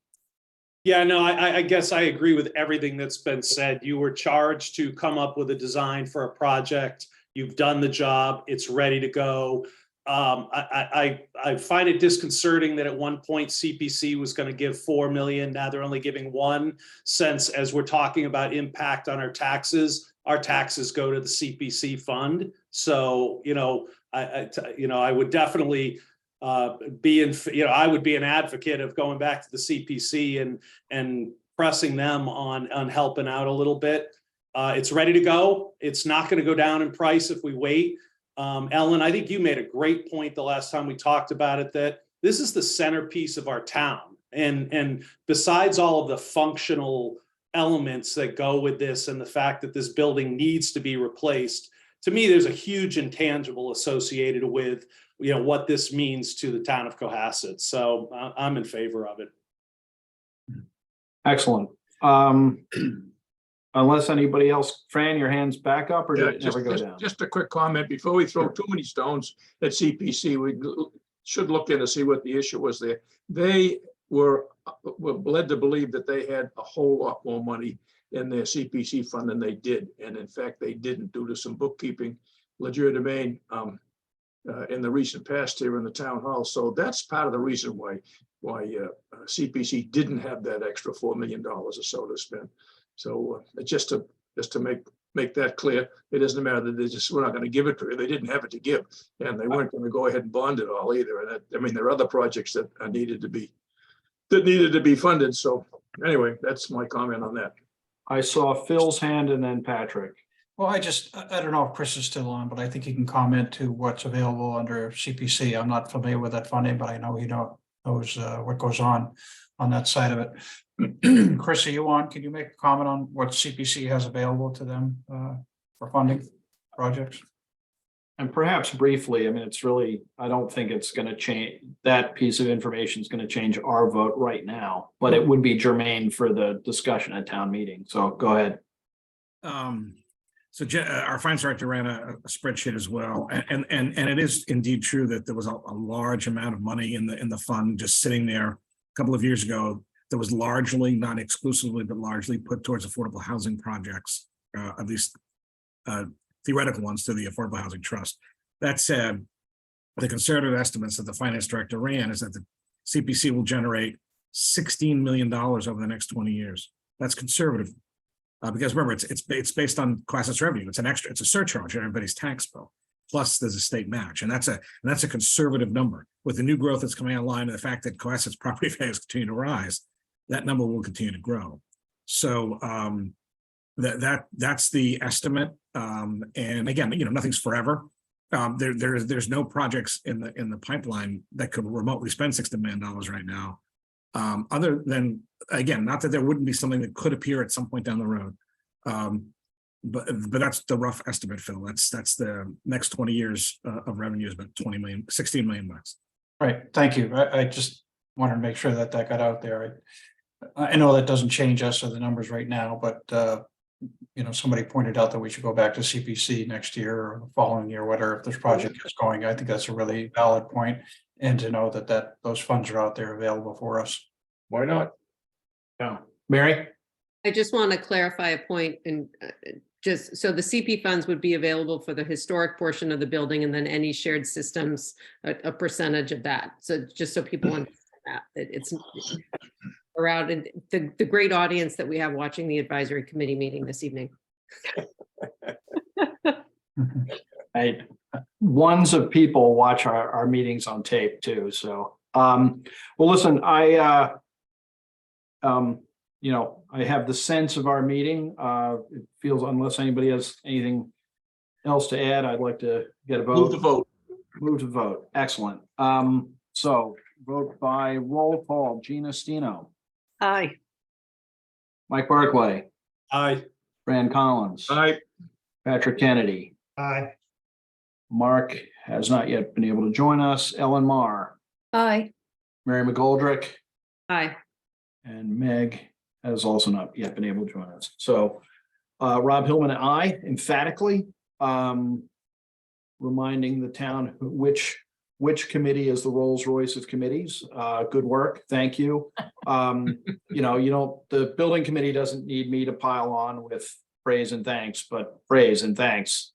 Yeah, no, I guess I agree with everything that's been said. You were charged to come up with a design for a project. You've done the job. It's ready to go. I find it disconcerting that at one point CPC was going to give 4 million. Now they're only giving 1, since as we're talking about impact on our taxes go to the CPC fund. So, I would definitely I would be an advocate of going back to the CPC and pressing them on helping out a little bit. It's ready to go. It's not going to go down in price if we wait. Ellen, I think you made a great point the last time we talked about it, that this is the centerpiece of our town. And besides all of the functional elements that go with this and the fact that this building needs to be replaced, to me, there's a huge intangible associated with, what this means to the town of Cohasset. So I'm in favor of it. Excellent. Unless anybody else, Fran, your hands back up, or did it never go down? Just a quick comment before we throw too many stones at CPC. We should look in to see what the issue was there. They were were led to believe that they had a whole lot more money in their CPC fund than they did. And in fact, they didn't, due to some bookkeeping legerdemain in the recent past here in the town hall. So that's part of the reason why CPC didn't have that extra $4 million or so to spend. So just to make that clear, it isn't a matter that we're not going to give it to you. They didn't have it to give, and they weren't going to go ahead and bond it all either. And I mean, there are other projects that needed to be funded. So anyway, that's my comment on that. I saw Phil's hand and then Patrick. Well, I don't know if Chris is still on, but I think he can comment to what's available under CPC. I'm not familiar with that funding, but I know he knows what goes on that side of it. Chris, are you on? Can you make a comment on what CPC has available to them for funding projects? And perhaps briefly, I mean, it's really, I don't think it's going to change, that piece of information is going to change our vote right now, but it would be germane for the discussion at town meeting. So go ahead. So our finance director ran a spreadsheet as well, and it is indeed true that there was a large amount of money in the fund just sitting there a couple of years ago that was largely, not exclusively, but largely put towards affordable housing projects, at least theoretical ones through the Affordable Housing Trust. That said, the conservative estimates that the finance director ran is that the CPC will generate $16 million over the next 20 years. That's conservative. Because remember, it's based on Cohasset's revenue. It's a surcharge on everybody's tax bill. Plus, there's a state match, and that's a conservative number. With the new growth that's coming online and the fact that Cohasset's property values continue to rise, that number will continue to grow. So that's the estimate. And again, nothing's forever. There's no projects in the pipeline that could remotely spend $60 million right now. Other than, again, not that there wouldn't be something that could appear at some point down the road. But that's the rough estimate, Phil. That's the next 20 years of revenue is about 16 million bucks. Right, thank you. I just wanted to make sure that got out there. I know that doesn't change us or the numbers right now, but somebody pointed out that we should go back to CPC next year or the following year, whatever, if this project is going. I think that's a really valid point. And to know that those funds are out there available for us. Why not? Yeah, Mary? I just want to clarify a point and just so the CP funds would be available for the historic portion of the building and then any shared systems, a percentage of that. So just so people understand that it's around the great audience that we have watching the advisory committee meeting this evening. Ones of people watch our meetings on tape too. So, well, listen, I have the sense of our meting. It feels, unless anybody has anything else to add, I'd like to get a vote. Move to vote. Move to vote. Excellent. So vote by roll call. Gina Stino, Aye. Mike Barclay, Aye. Fran Collins, Aye. Patrick Kennedy. Aye. Mark has not yet been able to join us. Ellen Marr, Aye. Mary McGoldrick, Aye. and Meg has also not yet been able to join us. So Rob Hillman and I emphatically reminding the town which committee is the Rolls Royce of committees. Good work. Thank you. The building committee doesn't need me to pile on with praise and thanks, but praise and thanks.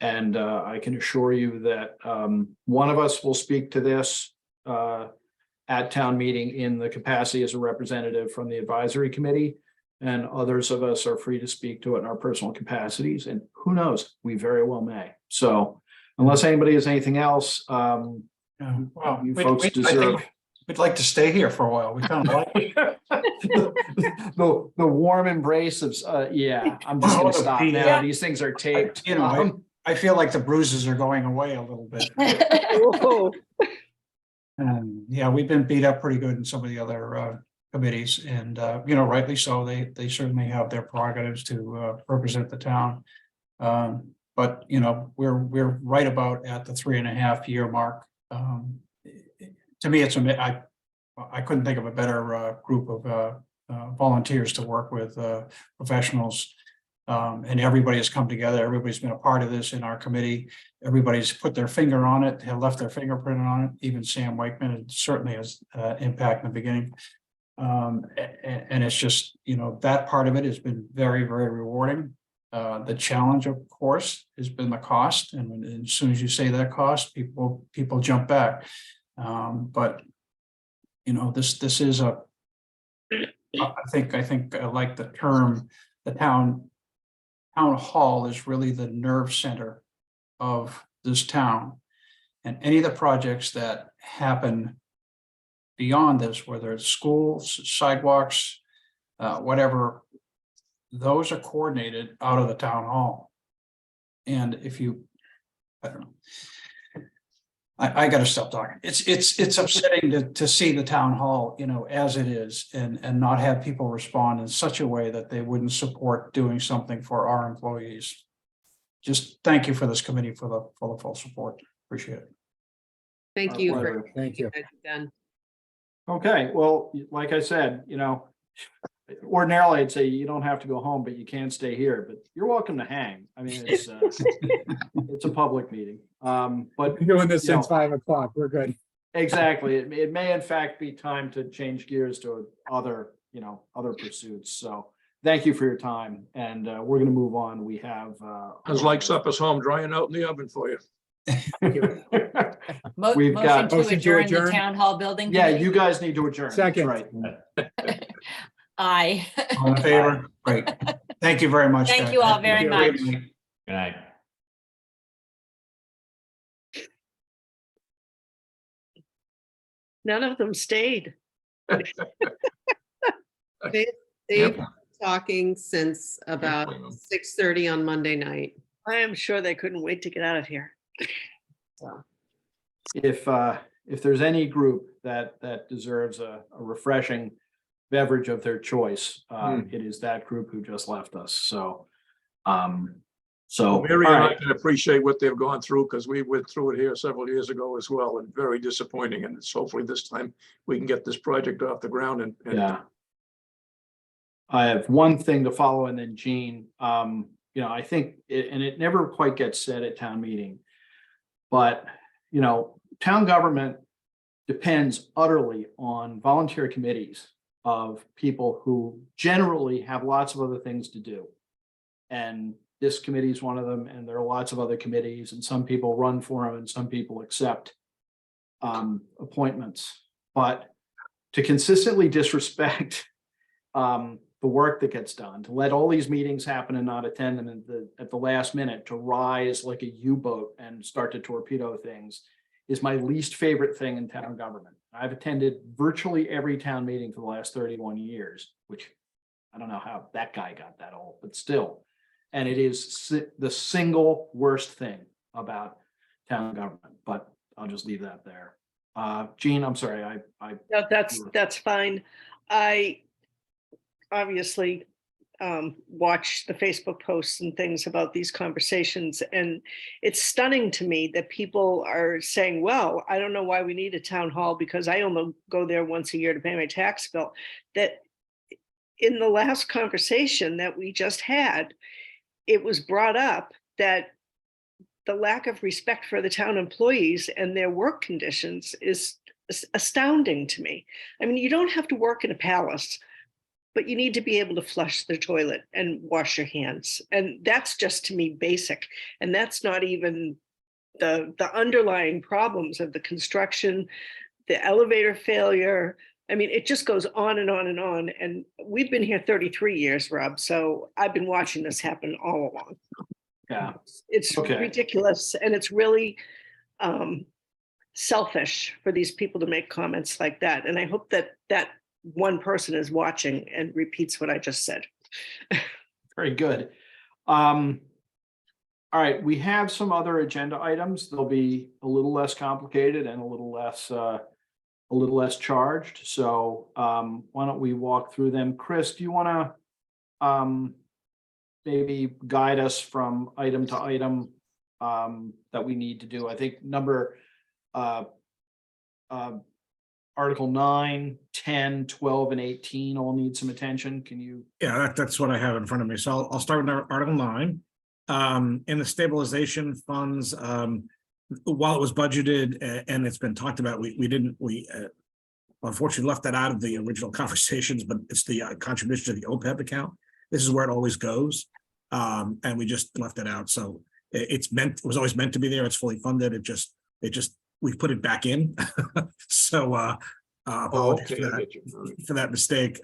And I can assure you that one of us will speak to this at town meeting in the capacity as a representative from the advisory committee, and others of us are free to speak to it in our personal capacities. And who knows, we very well may. So unless anybody has anything else, Well, you folks I deserve. think we'd like to stay here for a while. We kind of like it. the warm embrace of yeah. I'm just going to stop now. Yeah. These things are taped. I feel like the bruises are going away a little bit. Whoa. Yeah, we've been beat up pretty good in some of the other committees, and rightly so. They certainly have their prerogatives to represent the town. But we're right about at the 3.5 year mark. To me, I couldn't think of a better group of volunteers to work with, professionals. And everybody has come together. Everybody's been a part of this in our committee. Everybody's put their finger on it, have left their fingerprint on it. Even Sam Wakeman certainly has impact in the beginning. And it's just, you know, that part of it has been very, very rewarding. The challenge, of course, has been the cost. And as soon as you say that cost, people jump back. But, you know, this is I think I like the term, the town hall is really the nerve center of this town. And any of the projects that happen beyond this, whether it's schools, sidewalks, whatever, those are coordinated out of the town hall. And if you, I don't know, I gotta stop talking. It's upsetting to see the town hall, you know, as it is, and not have people respond in such a way that they wouldn't support doing something for our employees. Just thank you for this committee for the full support. Appreciate it. Thank Our you pleasure. for Thank you. what you've done. Okay, well, like I said, you know, ordinarily I'd say you don't have to go home, but you can stay here, but you're welcome to hang. I mean, it's it's a public meeting. But Been doing this you know, since 5 o'clock. We're good. exactly, it may in fact be time to change gears to other, you know, other pursuits. So thank you for your time, and we're gonna move on. We have It's like supper's home drying out in the oven for you. We've Motion got- to Motion to adjourn the adjourn? town hall building. Yeah, committee? you guys need to adjourn. That's Second. right. Aye. All in favor? Great. Thank you very much. Thank guys. you all very Great much. night. Good night. None of them stayed. They've been talking since about 6:30 on Monday night. I am sure they couldn't wait to get out of here. So, If there's any group that deserves a refreshing beverage of their choice, it is that group who just left us. So, Mary all and I right. can appreciate what they've gone through because we went through it here several years ago as well, and very disappointing. And it's hopefully this time we can get this project off the ground and Yeah. I have one thing to follow, and then Gene, you know, I think, it never quite gets said at town meeting. But, you know, town government depends utterly on volunteer committees of people who generally have lots of other things to do. And this committee is one of them, and there are lots of other committees, and some people run for them and some people accept appointments. But to consistently disrespect the work that gets done, to let all these meetings happen and not attend them at the last minute, to rise like a U-boat and start to torpedo things, is my least favorite thing in town government. I've attended virtually every town meeting for the last 31 years, which I don't know how that guy got that old, but still. And it is the single worst thing about town government, but I'll just leave that there. Gene, I'm sorry, No, that's fine. I obviously watch the Facebook posts and things about these conversations, and it's stunning to me that people are saying, well, I don't know why we need a town hall because I only go there once a year to pay my tax bill. That in the last conversation that we just had, it was brought up that the lack of respect for the town employees and their work conditions is astounding to me. I mean, you don't have to work in a palace, but you need to be able to flush the toilet and wash your hands. And that's just, to me, basic. And that's not even the underlying problems of the construction, the elevator failure. I mean, it just goes on and on and on. And we've been here 33 years, Rob. So I've been watching this happen all along. yeah. It's Okay. ridiculous. And it's really selfish for these people to make comments like that. And I hope that that one person is watching and repeats what I just said. Very good. All right, we have some other agenda items. They'll be a little less complicated and a little less charged. So why don't we walk through them? Chris, do you want to maybe guide us from item to item that we need to do? I think number Article 9, 10, 12, and 18 all need some attention. Can you? Yeah, that's what I have in front of me. So I'll start with Article 9. In the stabilization funds, while it was budgeted and it's been talked about, we unfortunately left that out of the original conversations, but it's the contribution to the OPEB account. This is where it always goes. And we just left it out. So it was always meant to be there. It's fully funded. We put it back in. So apologies Okay, I get you. for that mistake.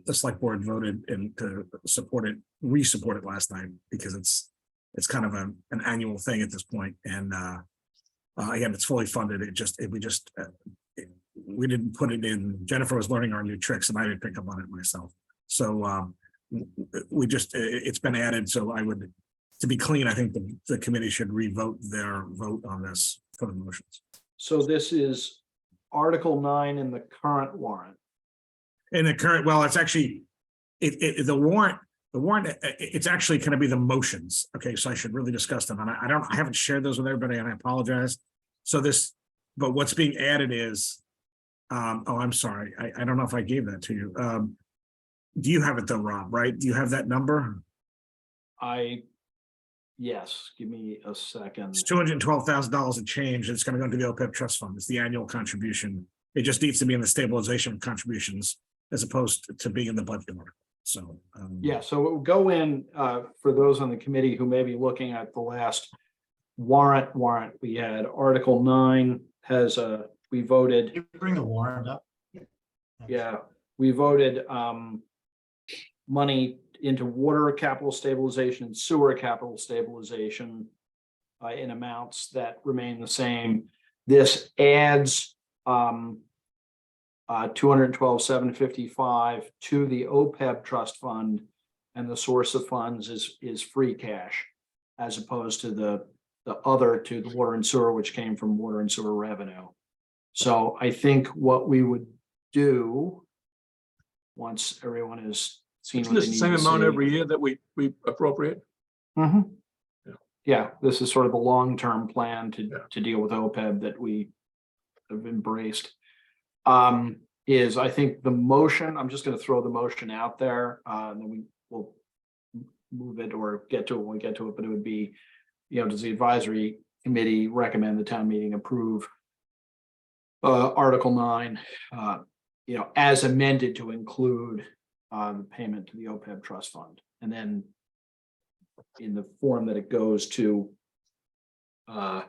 The select board voted and to support it, re-support it last night because it's kind of an annual thing at this point. And again, it's fully funded. We didn't put it in. Jennifer was learning our new tricks and I didn't pick up on it myself. So it's been added. So to be clean, I think the committee should re-vote their vote on this for the motions. So this is Article 9 in the current warrant. In the current, well, it's actually, the warrant, it's actually going to be the motions. Okay, so I should really discuss them. And I haven't shared those with everybody and I apologize. But what's being added is, I'm sorry. I don't know if I gave that to you. Do you have it though, Rob, right? Do you have that number? Yes, give me a second. It's $212,000 and change. It's going to go into the OPEB trust fund. It's the annual contribution. It just needs to be in the stabilization contributions as opposed to being in the budget order. So yeah, so it will go in for those on the committee who may be looking at the last warrant. We had Article 9 has we voted. You bring the warrant up. Yeah, we voted money into water capital stabilization and sewer capital stabilization in amounts that remain the same. This adds $212,755 to the OPEB trust fund, and the source of funds is free cash, as opposed to the other to the water and sewer, which came from water and sewer revenue. So I think what we would do once everyone is seen Isn't what this they the need same to amount see. every year that we appropriate? Mhm. Yeah. Yeah, this is sort of the long-term plan to deal with OPEB that we have embraced. Is I think the motion, I'm just going to throw the motion out there, and then we will move it or get to it when we get to it, but it would be, does the advisory committee recommend the town meeting approve Article 9, as amended to include the payment to the OPEB trust fund, and then in the form that it goes to the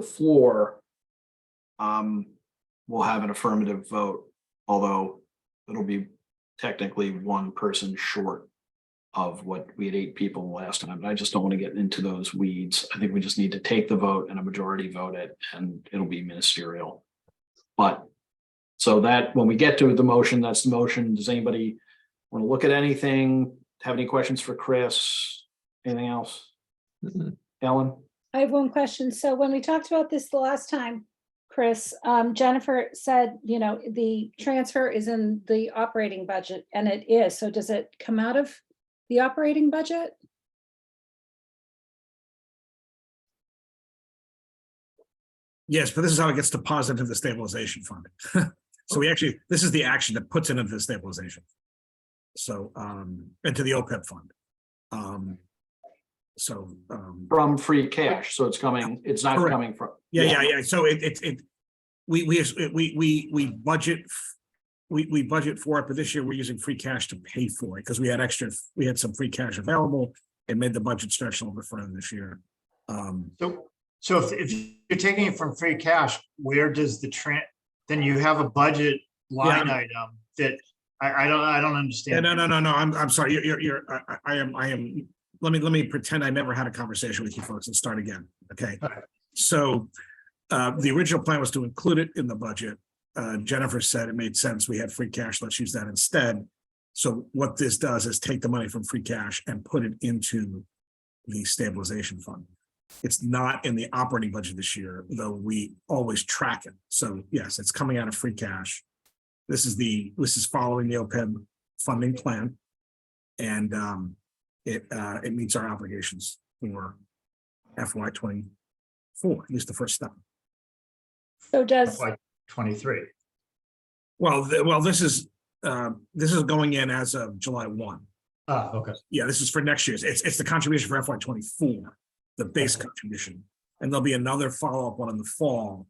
floor, we'll have an affirmative vote, although it'll be technically one person short of what we had 8 people last time. But I just don't want to get into those weeds. I think we just need to take the vote and a majority vote it, and it'll be ministerial. But so that when we get to the motion, that's the motion. Does anybody want to look at anything? Have any questions for Chris? Anything else? Ellen? I have one question. So when we talked about this the last time, Chris, Jennifer said, the transfer is in the operating budget, and it is. So does it come out of the operating budget? yes, but this is how it gets deposited into the stabilization fund. So this is the action that puts it into the stabilization. So into the OPEB fund. From free cash, so it's not Correct. coming from. Yeah. So we budget for it, but this year we're using free cash to pay for it because we had some free cash available and made the budget stretch a little bit further this year. So if you're taking it from free cash, where does then you have a budget line item that I don't understand. No. I'm sorry. I am. Let me pretend I never had a conversation with you folks and start again. Okay. Right. So the original plan was to include it in the budget. Jennifer said it made sense. We had free cash. Let's use that instead. So what this does is take the money from free cash and put it into the stabilization fund. It's not in the operating budget this year, though we always track it. So yes, it's coming out of free cash. This is following the OPEB funding plan. And it meets our obligations for FY 4, at least the first step. So does, FY 23. Well, this is going in as of July 1. Ah, okay. Yeah, this is for next year's. It's the contribution for FY 24, the base contribution. And there'll be another follow-up one in the fall.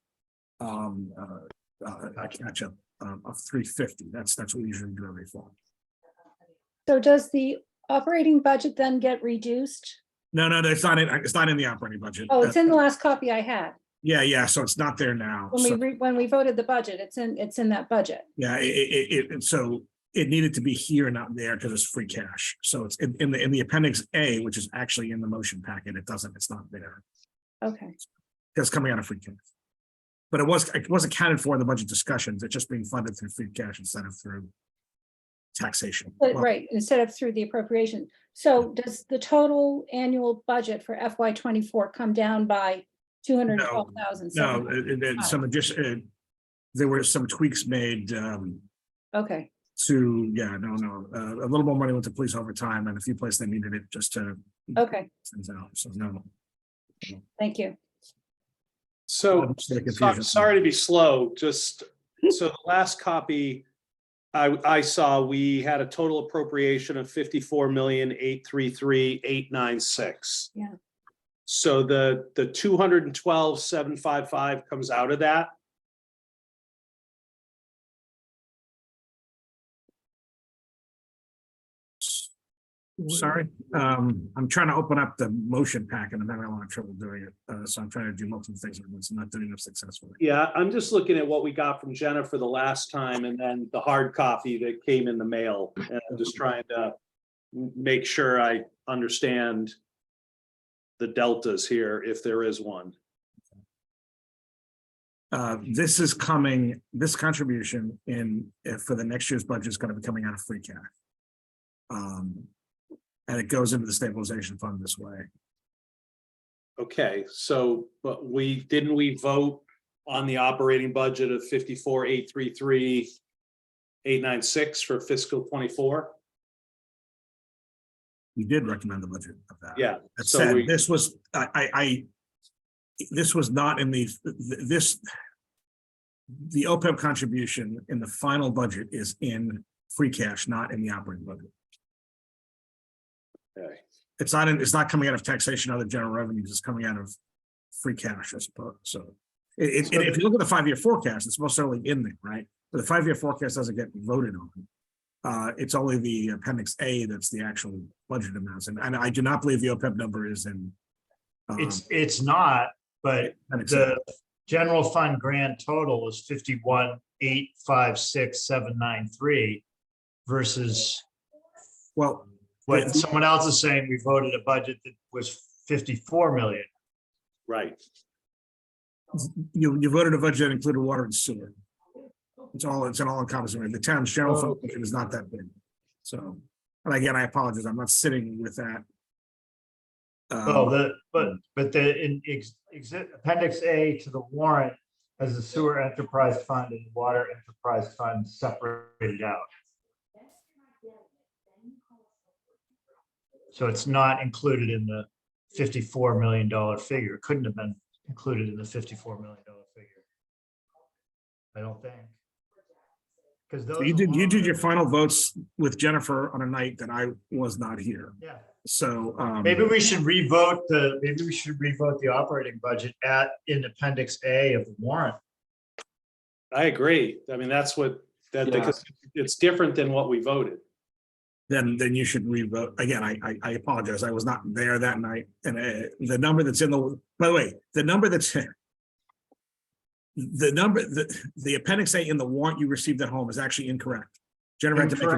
Catch up of 350. That's what we usually do every fall. so does the operating budget then get reduced? No, it's not in the operating budget. Oh, it's in the last copy I had. Yeah, so it's not there now. When we voted the budget, it's in that budget. Yeah, so it needed to be here, not there, because it's free cash. So it's in the appendix A, which is actually in the motion packet. It's not there. Okay. It's coming out of free cash. But it was accounted for in the budget discussions. It's just being funded through free cash instead of through taxation. But right, instead of through the appropriation. So does the total annual budget for FY 24 come down by 212,000? No, there were some tweaks made Okay, to, a little more money went to police overtime and a few places they needed it just to. okay, Things out, so no. thank you. So, sorry to be slow, just, so the last copy I saw, we had a total appropriation of 54,833,896. Yeah. So the 212,755 comes out of that. Sorry, I'm trying to open up the motion packet and I'm having a lot of trouble doing it. So I'm trying to do multiple things at once. I'm not doing it successfully. Yeah, I'm just looking at what we got from Jennifer the last time and then the hard copy that came in the mail. And I'm just trying to make sure I understand the deltas here, if there is one. This contribution for the next year's budget is going to be coming out of free cash. And it goes into the stabilization fund this way. Okay, so, but didn't we vote on the operating budget of 54,833,896 for fiscal 24? We did recommend the budget of that. Yeah. That So said, we, this was, this was not in the OPEB contribution in the final budget is in free cash, not in the operating budget. okay. It's not coming out of taxation, other general revenues, it's coming out of free cash, I suppose. So if you look at the 5-year forecast, it's most certainly in there, right? But the 5-year forecast doesn't get voted on. It's only the appendix A that's the actual budget amounts. And I do not believe the OPEB number is in. It's not, but appendix the A. general fund grand total is 51,856,793 versus Well, what someone else is saying. We voted a budget that was 54 million. Right. you voted a budget that included water and sewer. It's an all-encompassing. The town's general fund budget is not that big. So, and again, I apologize. I'm not sitting with that. But the appendix A to the warrant has the sewer enterprise fund and water enterprise fund separated out. So it's not included in the $54 million figure. It couldn't have been included in the $54 million figure. I don't think. Because those You did your final votes with Jennifer on a night that I was not here. Yeah. So maybe we should revote the operating budget in appendix A of the warrant. I agree. I mean, that's because it's different than what we voted. then you should revote. Again, I apologize. I was not there that night. And the number that's in by the way, the number that's the appendix A in the warrant you received at home is actually incorrect. Jennifer had to make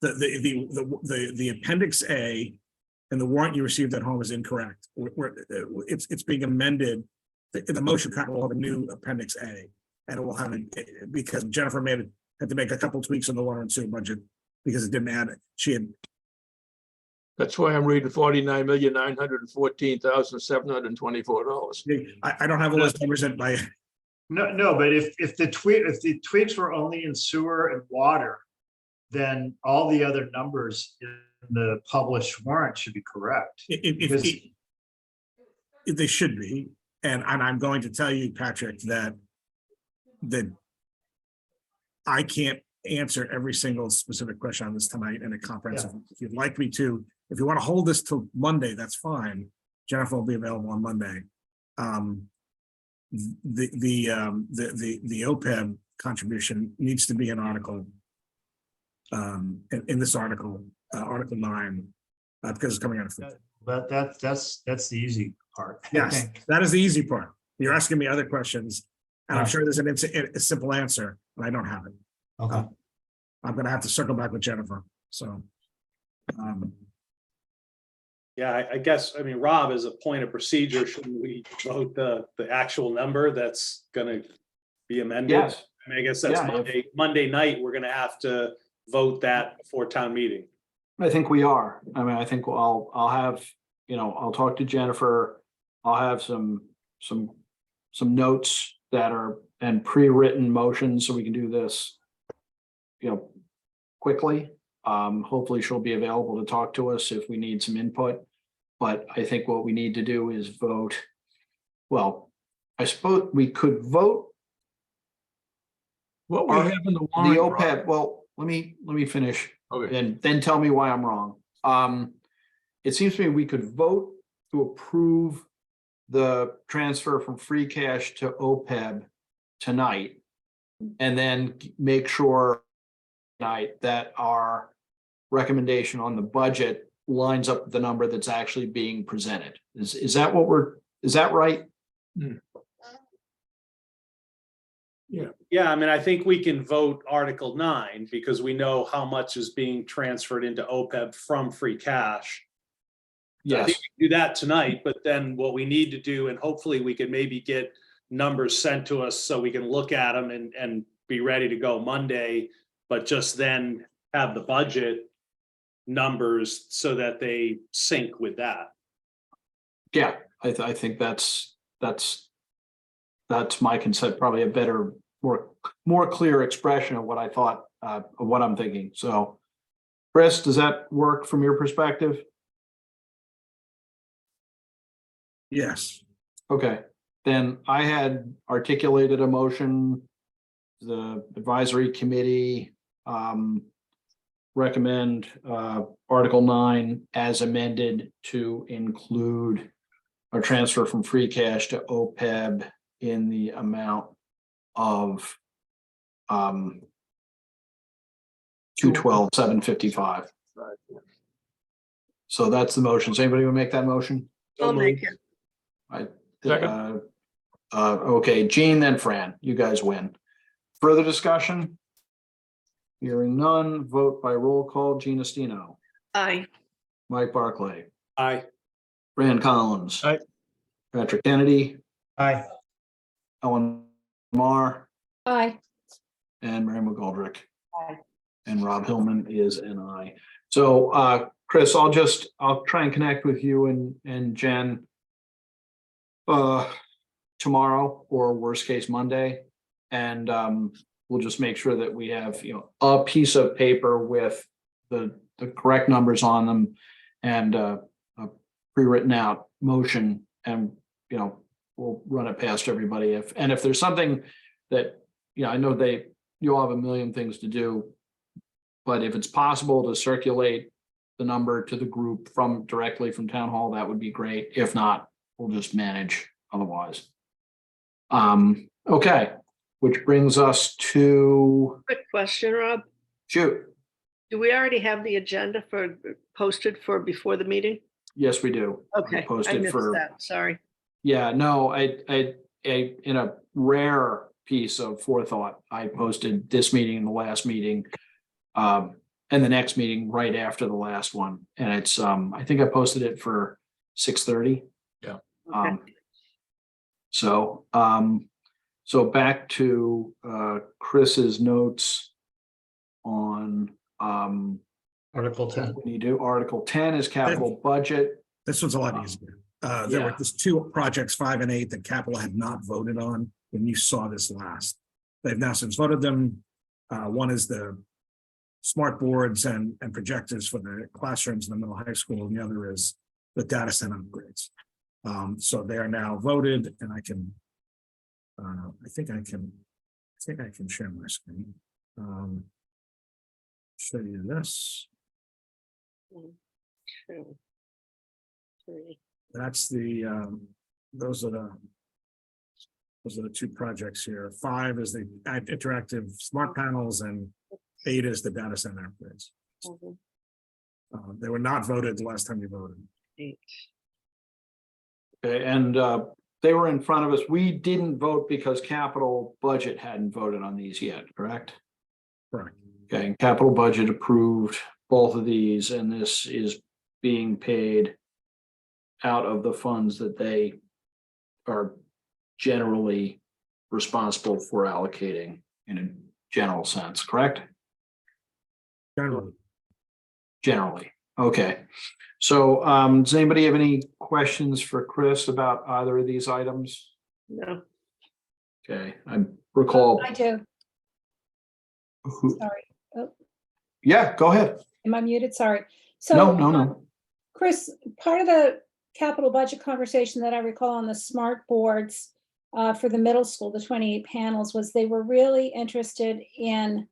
the appendix A and the warrant you received at home is incorrect. It's being amended. The motion will have a new appendix A, and it will have because Jennifer had to make a couple tweaks in the water and sewer budget because it didn't add it. That's why I'm reading $49,914,724. I don't have all those numbers in my. No, but if the tweaks were only in sewer and water, then all the other numbers in the published warrant should be correct. They should be, and I'm going to tell you, Patrick, that I can't answer every single specific question on this tonight in a comprehensive. If you'd like me to, if you want to hold this till Monday, that's fine. Jennifer will be available on Monday. The OPEB contribution needs to be an article. In this article, Article 9, because it's coming out of. That's the easy part. I Yes, think. that is the easy part. You're asking me other questions, and I'm sure there's a simple answer, but I don't have it. Okay. I'm gonna have to circle back with Jennifer, so. Yeah, I guess, I mean, Rob, as a point of procedure, shouldn't we vote the actual number that's gonna be amended? Yes. I mean, I guess that's Yeah, if- Monday night, we're gonna have to vote that before town meeting. I think we are. I mean, I think I'll have, I'll talk to Jennifer. I'll have some notes that are, and pre-written motions, so we can do this, quickly. Hopefully she'll be available to talk to us if we need some input. But I think what we need to do is vote. Well, I suppose we could vote What we have in the the warrant, Rob. OPEB. Well, let me finish. Okay. And then tell me why I'm wrong. It seems to me we could vote to approve the transfer from free cash to OPEB tonight. And then make sure tonight that our recommendation on the budget lines up with the number that's actually being presented. Is that right? Yeah, I mean, I think we can vote Article 9 because we know how much is being transferred into OPEB from free cash. I Yes. think we can do that tonight, but then what we need to do, and hopefully we can maybe get numbers sent to us so we can look at them and be ready to go Monday, but just then have the budget numbers so that they sync with that. Yeah, I think that's my concept, probably a better, more clear expression of what I thought, of what I'm thinking. So, Chris, does that work from your perspective? Yes, Okay, then I had articulated a motion. The advisory committee recommend Article 9 as amended to include a transfer from free cash to OPEB in the amount of 212,755. So that's the motion. Does anybody want to make that motion? I'll make it. Second. Okay, Gene, then Fran, you guys win. Further discussion? Hearing none, vote by roll call. Gina Stino, Aye. Mike Barclay, Aye. Fran Collins. Aye. Patrick Kennedy, Aye. Ellen Mar, Aye. and Mary McGoldrick. Aye. And Rob Hillman is an aye. So Chris, I'll try and connect with you and Jen tomorrow, or worst case Monday. And we'll just make sure that we have, a piece of paper with the correct numbers on them and a pre-written out motion, and we'll run it past everybody. If there's something that, I know you all have a million things to do, but if it's possible to circulate the number to the group directly from town hall, that would be great. If not, we'll just manage otherwise. Okay, which brings us to, Quick question, Rob. shoot. Do we already have the agenda posted for before the meeting? Yes, we do. Okay, I Posted missed for, that. Sorry. yeah, no, I in a rare piece of forethought, I posted this meeting and the last meeting. And the next meeting right after the last one. And it's, I think I posted it for 6:30. Yeah. So back to Chris's notes on Article 10. when you do Article 10 is capital budget. this was a lot easier. There were Yeah. just two projects, 5 and 8, that capital had not voted on when you saw this last. They've now since voted them. One is the smart boards and projectors for the classrooms in the middle high school, and the other is the data center upgrades. So they are now voted, and I think I can share my screen. Show you this. 1, 2, 3. That's the, those are the two projects here. 5 is the interactive smart panels, and 8 is the data center upgrades. Mhm. They were not voted the last time you voted. 8. Okay, and they were in front of us. We didn't vote because capital budget hadn't voted on these yet, correct? Correct. Okay, and capital budget approved both of these, and this is being paid out of the funds that they are generally responsible for allocating in a general sense, correct? Generally, Generally, okay. So does anybody have any questions for Chris about either of these items? No. Okay, I recall. I do, who- sorry. Oh, Yeah, go ahead. am I muted? Sorry. So. No. Chris, part of the capital budget conversation that I recall on the smart boards for the middle school, the 28 panels, was they were really interested in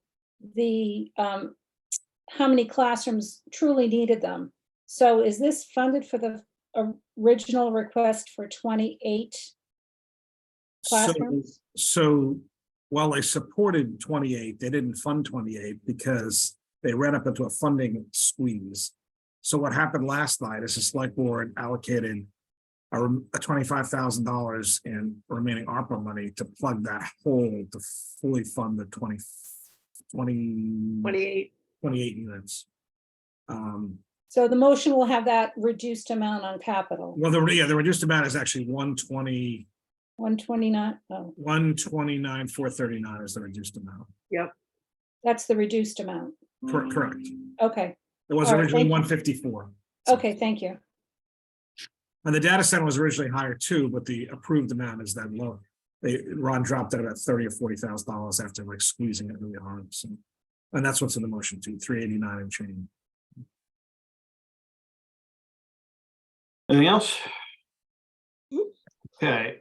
the how many classrooms truly needed them. So is this funded for the original request for 28 classrooms? So while they supported 28, they didn't fund 28 because they ran up into a funding squeeze. So what happened last night is the select board allocated a $25,000 in remaining ARPA money to plug that hole to fully fund the 28 units. So the motion will have that reduced amount on capital, Well, the reduced amount is actually 120, 129, oh, 129, 439 is the reduced amount. Yep. that's the reduced amount. Correct. Okay, It was All right, originally thank you. 154. okay, thank you. And the data center was originally higher too, but the approved amount is that low. Ron dropped it about $30,000 or $40,000 after like squeezing it really hard. So, and that's what's in the motion too, 389 and change. Anything else? Okay,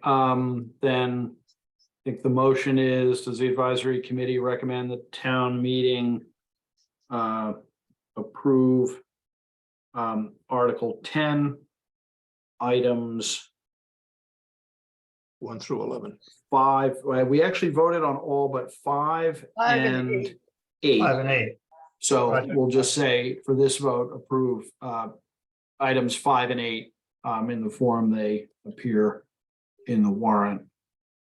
then I think the motion is, does the advisory committee recommend the town meeting approve Article 10 items 1 through 11. 5, we actually voted on all but 5 5 and and 8. 5 and 8. So Project. we'll just say for this vote, approve items 5 and 8 in the form they appear in the warrant.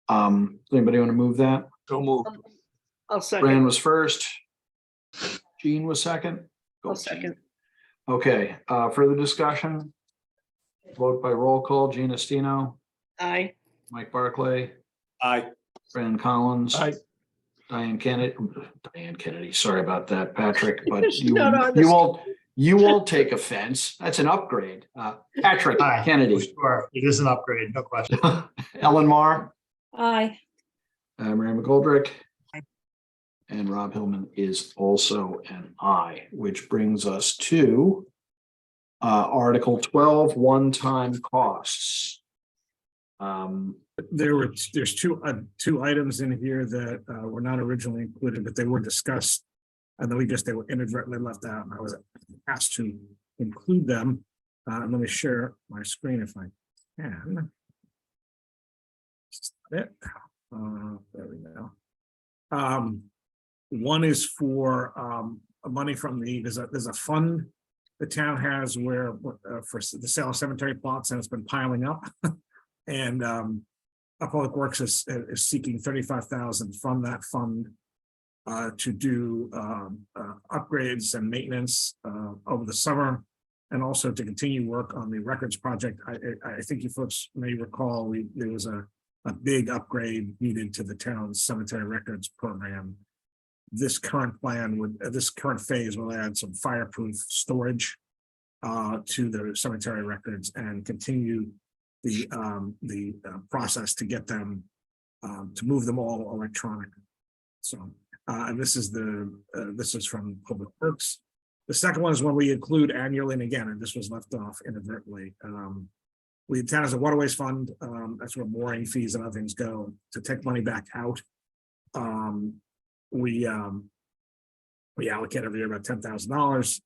Does anybody want to move that? So moved. I'll second. Fran was first. Jean was second. Go, I'll Jean. second. Okay, further discussion? Vote by roll call. Jean Estino, Aye. Mike Barclay, Aye. Fran Collins. Aye. Diane Kennedy, sorry about that, Patrick, but No, no, you won't take offense. That's an upgrade. Patrick Aye, for Kennedy, sure. It is an upgrade, no question. Ellen Mar, Aye, Mary McGoldrick. And Rob Hillman is also an aye, which brings us to Article 12, one-time costs. There's two items in here that were not originally included, but they were discussed. And then they were inadvertently left out, and I was asked to include them. Let me share my screen if I can. There we go. One is for money from there's a fund the town has where for the sale of cemetery plots, and it's been piling up. And Public Works is seeking $35,000 from that fund to do upgrades and maintenance over the summer, and also to continue work on the records project. I think you folks may recall there was a big upgrade needed to the town's cemetery records program. This current phase will add some fireproof storage to the cemetery records and continue the process to get them to move them all electronic. So and this is from Public Works. The second one is when we include annually, and again, and this was left off inadvertently, We, town has a waterways fund, that's where mooring fees and other things go, to take money back out. We allocate every year about $10,000.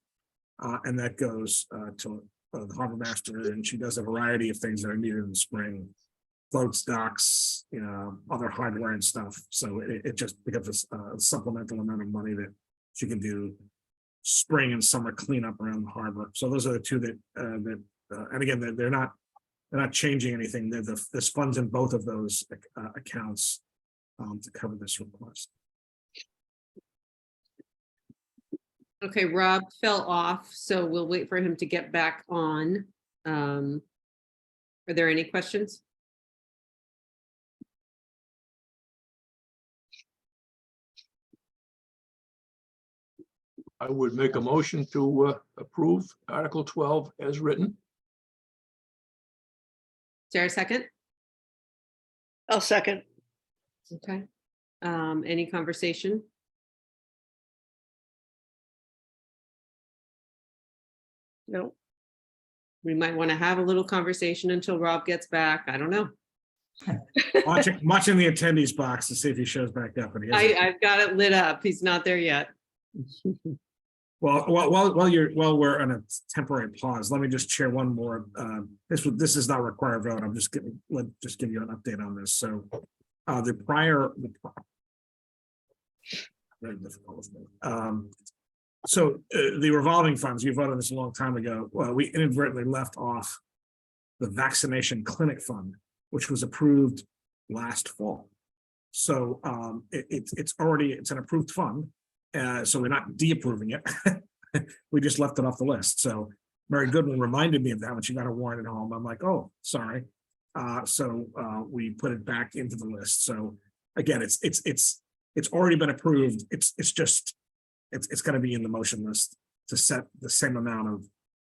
And that goes to the harbor master, and she does a variety of things that are needed in the spring. Floats, docks, other hardware and stuff. So it just becomes a supplemental amount of money that she can do spring and summer cleanup around the harbor. So those are the two that, and again, they're not changing anything. There's funds in both of those accounts to cover this request. Okay, Rob fell off, so we'll wait for him to get back on. Are there any questions? I would make a motion to approve Article 12 as written. Is there a second? I'll second. Okay. Any conversation? No. We might want to have a little conversation until Rob gets back. I don't know. Watching the attendees box to see if he shows back up. And he isn't. I've got it lit up. He's not there yet. Well, while we're on a temporary pause, let me just share one more. This does not require a vote. I'm just give you an update on this. So, very difficult. So the revolving funds, you voted on this a long time ago. Well, we inadvertently left off the vaccination clinic fund, which was approved last fall. So it's an approved fund. So we're not de-approving it. We just left it off the list. So Mary Goodwin reminded me of that when she got a warrant at home. I'm like, oh, sorry. So we put it back into the list. So again, it's already been approved. It's going to be in the motion list to set the same amount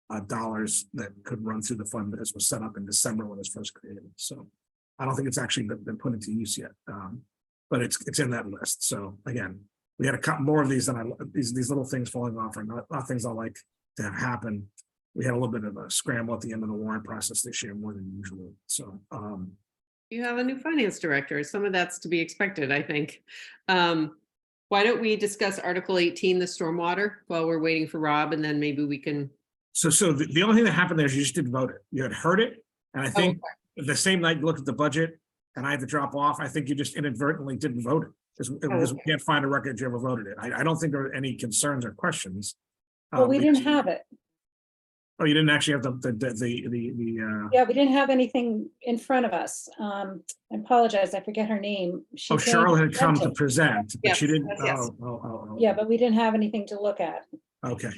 of dollars that could run through the fund as was set up in December when it was first created. So I don't think it's actually been put into use yet, but it's in that list. So again, we had a couple more of these than these little things falling off are not things I like to have happen. We had a little bit of a scramble at the end of the warrant process this year, more than usual. So You have a new finance director. Some of that's to be expected, I think. Why don't we discuss Article 18, the stormwater, while we're waiting for Rob, and then maybe we can. So the only thing that happened there is you just didn't vote it. You had heard it, and I think the same night you looked at the budget, and I had to drop off. I think you just inadvertently didn't vote it. Because we can't find a record you ever voted it. I don't think there are any concerns or questions. Well, we didn't have it. Oh, you didn't actually have Yeah, we didn't have anything in front of us. I apologize, I forget her name. She came Cheryl had come to present. present, but Yes, she didn't. yes. Yeah, but we didn't have anything to look at. Okay.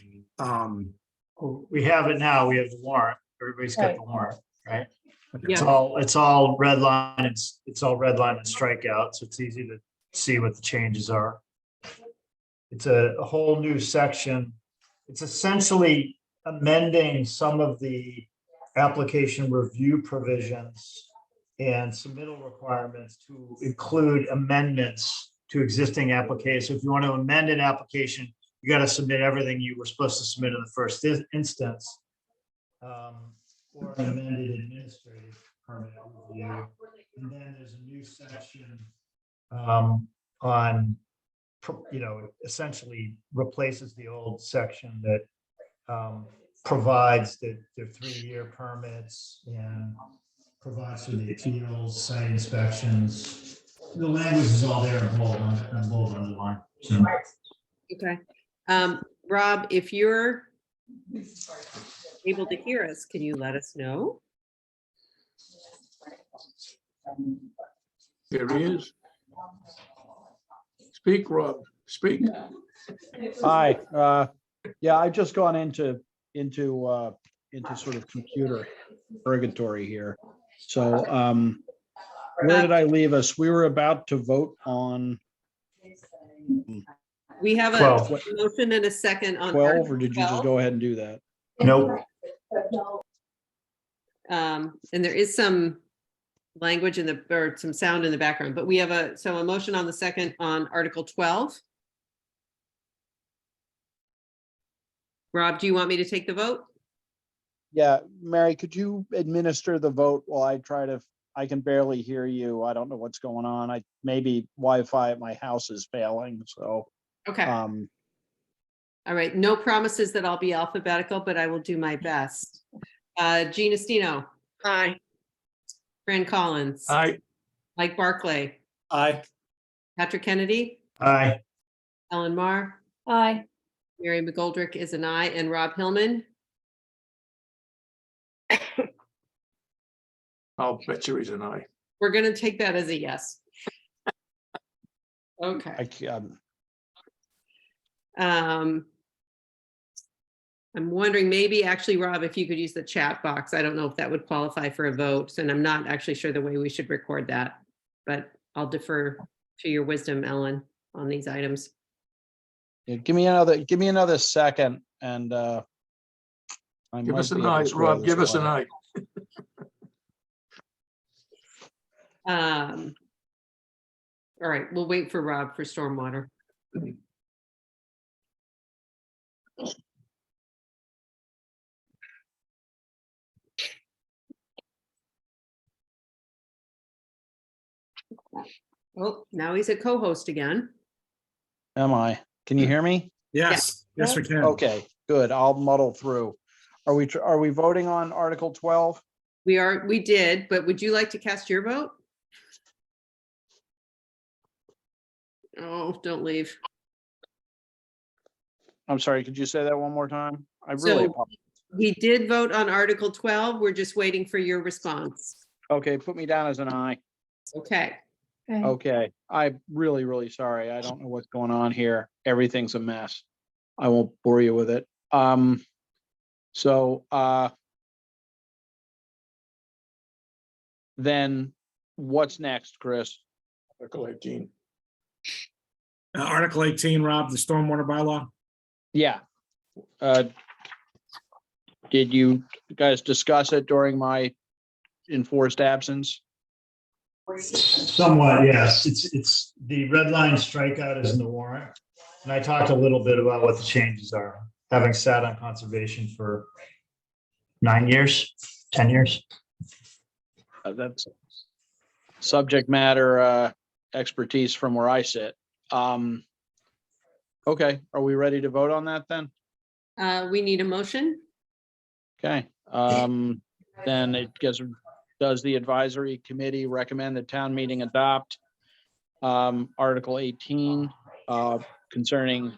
We have it now. We have the warrant. Everybody's got the warrant, right? It's Yeah. all red line. It's all red line and strikeout, so it's easy to see what the changes are. It's a whole new section. It's essentially amending some of the application review provisions and submittal requirements to include amendments to existing applications. So if you want to amend an application, you got to submit everything you were supposed to submit in the first instance. Or an amended administrative permit review. And then there's a new section on, essentially replaces the old section that provides that they're 3-year permits and provides for the appeals, site inspections. The language is all there in bold underline. So. Okay. Rob, if you're able to hear us, can you let us know? Here he is. Speak, Rob, speak. Hi, yeah, I've just gone into sort of computer purgatory here. So where did I leave us? We were about to vote on We have a 12. motion and a second on 12, Article or did you just 12. go ahead and do that? Nope. And there is some language or some sound in the background, but we have a motion on the second on Article 12. Rob, do you want me to take the vote? Yeah, Mary, could you administer the vote while I can barely hear you. I don't know what's going on. Maybe Wi-Fi at my house is failing, so. Okay. Um, All right. No promises that I'll be alphabetical, but I will do my best. Gina Stino, Aye. Fran Collins, Aye. Mike Barclay, Aye. Patrick Kennedy, Aye. Ellen Mar, Aye. Mary McGoldrick is an aye, and Rob Hillman. I'll bet you he's an aye. We're going to take that as a yes. Okay. I'm wondering maybe actually, Rob, if you could use the chat box. I don't know if that would qualify for a vote, and I'm not actually sure the way we should record that, but I'll defer to your wisdom, Ellen, on these items. yeah, give me another second and Give us an eye, Rob, give us an eye. All right, we'll wait for Rob for stormwater. Oh, now he's a co-host again. Am I? Can you hear me? Yes, yes, we can. Okay, good. I'll muddle through. Are we voting on Article 12? We did, but would you like to cast your vote? Oh, don't leave. I'm sorry, could you say that one more time? I really So we did vote on Article 12. We're just waiting for your response. Okay, put me down as an aye. Okay. Okay, I'm really, really sorry. I don't know what's going on here. Everything's a mess. I won't bore you with it. So then what's next, Chris? Article 18. Article 18, Rob, the stormwater bylaw. Yeah. Did you guys discuss it during my enforced absence? Somewhat, yes. It's the red line strikeout is in the warrant. And I talked a little bit about what the changes are, having sat on conservation for 9 years, 10 years. That's subject matter expertise from where I sit. Okay, are we ready to vote on that then? We need a motion. Okay, then it gets, does the advisory committee recommend the town meeting adopt Article 18 concerning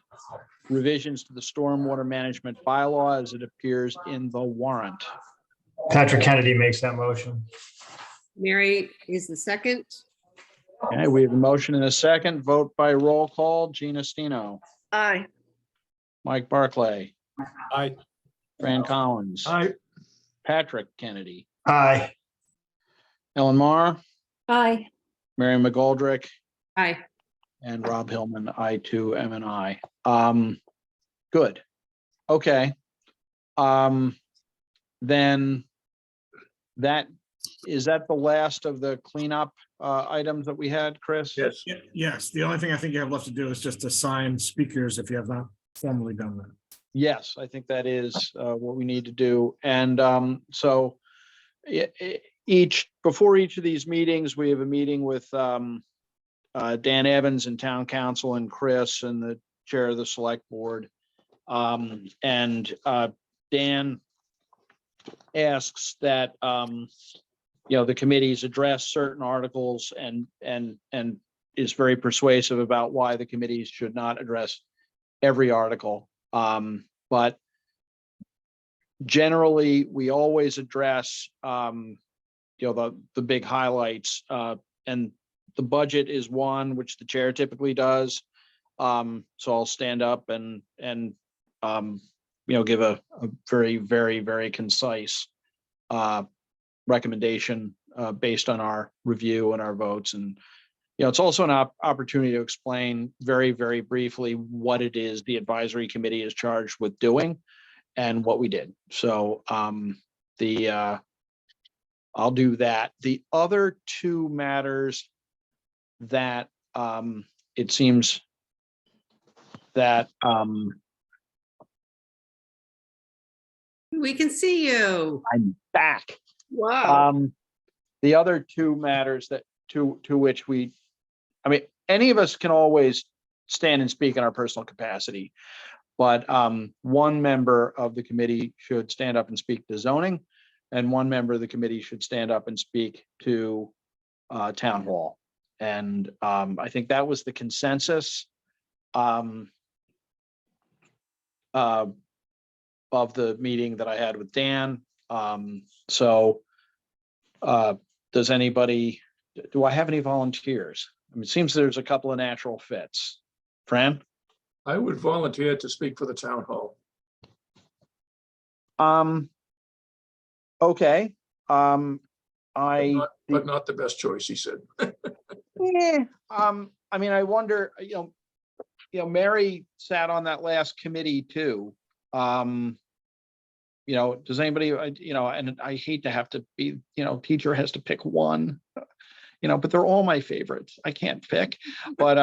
revisions to the stormwater management bylaw as it appears in the warrant? Patrick Kennedy makes that motion. Mary is the second. Okay, we have a motion and a second. Vote by roll call. Gina Stino, Aye. Mike Barclay, Aye. Fran Collins, Aye. Patrick Kennedy, Aye. Ellen Mar, Aye. Mary McGoldrick, Aye. and Rob Hillman. I too am an aye. Good. Okay. Then that, is that the last of the cleanup items that we had, Chris? Yes. Yes, the only thing I think you have left to do is just assign speakers if you have not formally done that. Yes, I think that is what we need to do. And so before each of these meetings, we have a meeting with Dan Evans and Town Council and Chris and the chair of the select board. And Dan asks that the committees address certain articles and is very persuasive about why the committees should not address every article. But generally, we always address the big highlights, and the budget is one which the chair typically does. So I'll stand up and give a very, very, very concise recommendation based on our review and our votes. And it's also an opportunity to explain very, very briefly what it is the advisory committee is charged with doing and what we did. So I'll do that. The other two matters that it seems that we can see you. I'm back. Wow. The other two matters that to which I mean, any of us can always stand and speak in our personal capacity, but one member of the committee should stand up and speak to zoning, and one member of the committee should stand up and speak to town hall. And I think that was the consensus of the meeting that I had with Dan. So does anybody, do I have any volunteers? I mean, it seems there's a couple of natural fits. Fran? I would volunteer to speak for the town hall. Okay. But not the best choice, he said. Yeah. I mean, I wonder, you know, Mary sat on that last committee too. You know, does anybody, you know, and I hate to have to be, you know, teacher has to pick one, you know, but they're all my favorites. I can't pick, but,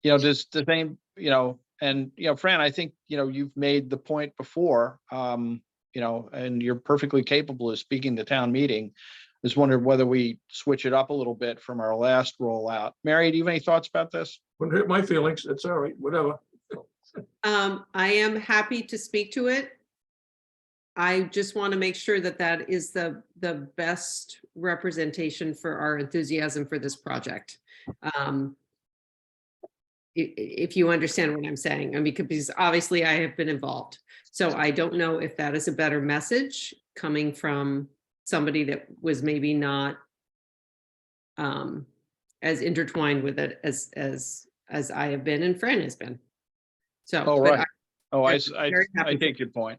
you know, does the same, you know, and, you know, Fran, I think, you know, you've made the point before, you know, and you're perfectly capable of speaking the town meeting. Just wondered whether we switch it up a little bit from our last rollout. Mary, do you have any thoughts about this? Wouldn't hurt my feelings. It's all right, whatever. I am happy to speak to it. I just want to make sure that that is the best representation for our enthusiasm for this project. If you understand what I'm saying, I mean, because obviously I have been involved. So I don't know if that is a better message coming from somebody that was maybe not as intertwined with it as I have been and Fran has been. So, Oh, but right. I very happy take your point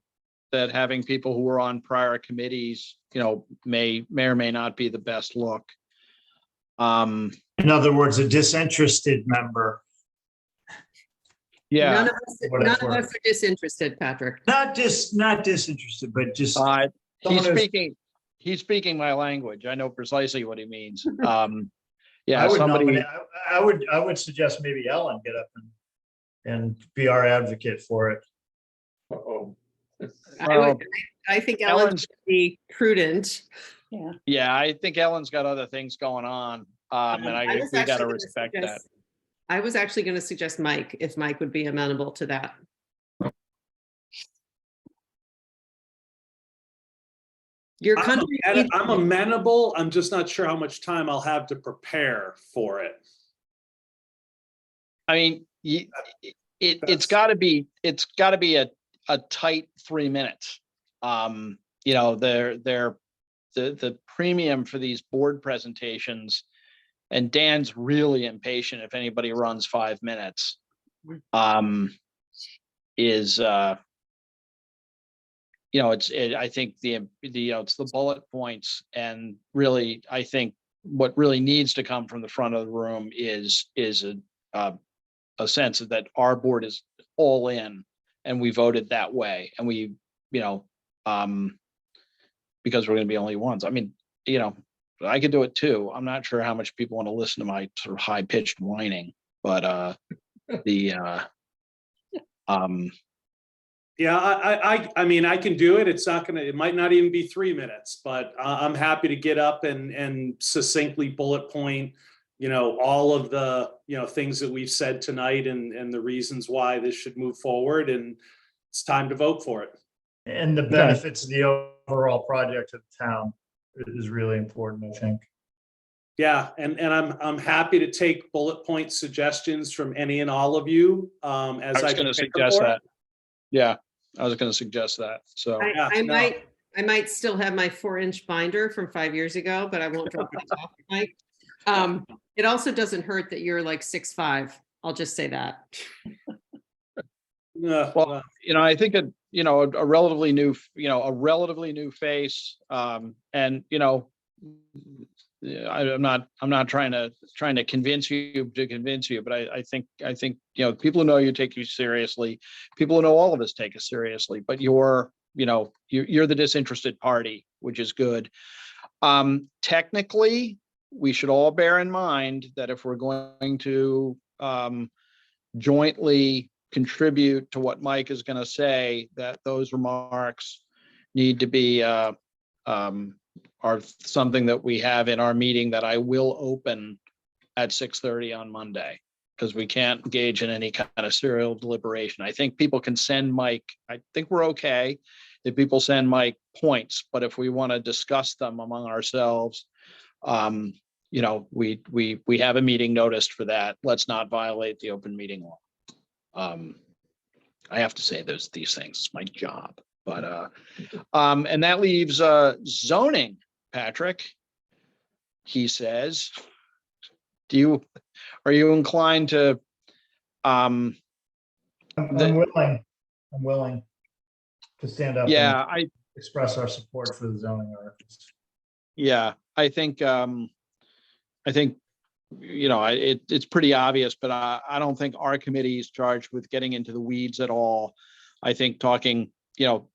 that having people who were on prior committees, you know, may or may not be the best look. In other words, a disinterested member. Yeah. none of us are disinterested, Patrick. Not disinterested, but just. He's speaking my language. I know precisely what he means. Yeah, I would somebody. nominate, I would suggest maybe Ellen get up and be our advocate for it. Uh-oh. I think Ellen's gonna be prudent. Yeah. Yeah, I think Ellen's got other things going on. And we got to respect that. I was actually going to suggest Mike, if Mike would be amenable to that. Your country. I'm amenable. I'm just not sure how much time I'll have to prepare for it. I mean, it's got to be a tight 3 minutes. You know, the premium for these board presentations, and Dan's really impatient if anybody runs 5 minutes, is you know, I think it's the bullet points, and really, I think what really needs to come from the front of the room is a sense of that our board is all in, and we voted that way, and we, you know, because we're going to be only ones. I mean, you know, I could do it too. I'm not sure how much people want to listen to my sort of high pitched whining, but Yeah, I mean, I can do it. It might not even be 3 minutes, but I'm happy to get up and succinctly bullet point, you know, all of the, you know, things that we've said tonight and the reasons why this should move forward, and it's time to vote for it. And the benefits of the overall project of the town is really important, I think. Yeah, and I'm happy to take bullet point suggestions from any and all of you. As I was going to suggest that. Yeah, I was going to suggest that. So I might still have my 4-inch binder from 5 years ago, but I won't drop it off, Mike. It also doesn't hurt that you're like 6'5". I'll just say that. Well, you know, I think you know, a relatively new face, and you know, I'm not trying to convince you, but I think you know, people who know you take you seriously, people who know all of us take us seriously, but you're the disinterested party, which is good. Technically, we should all bear in mind that if we're going to jointly contribute to what Mike is going to say, that those remarks need to be are something that we have in our meeting that I will open at 6:30 on Monday, because we can't engage in any kind of serial deliberation. I think people can send Mike, I think we're okay if people send Mike points, but if we want to discuss them among ourselves, you know, we have a meeting noticed for that. Let's not violate the open meeting law. I have to say these things, it's my job, but and that leaves zoning, Patrick. He says, are you inclined to I'm willing to stand up. yeah, and express our support for the zoning articles. yeah, I think, you know, it's pretty obvious, but I don't think our committee is charged with getting into the weeds at all. I think talking, you know,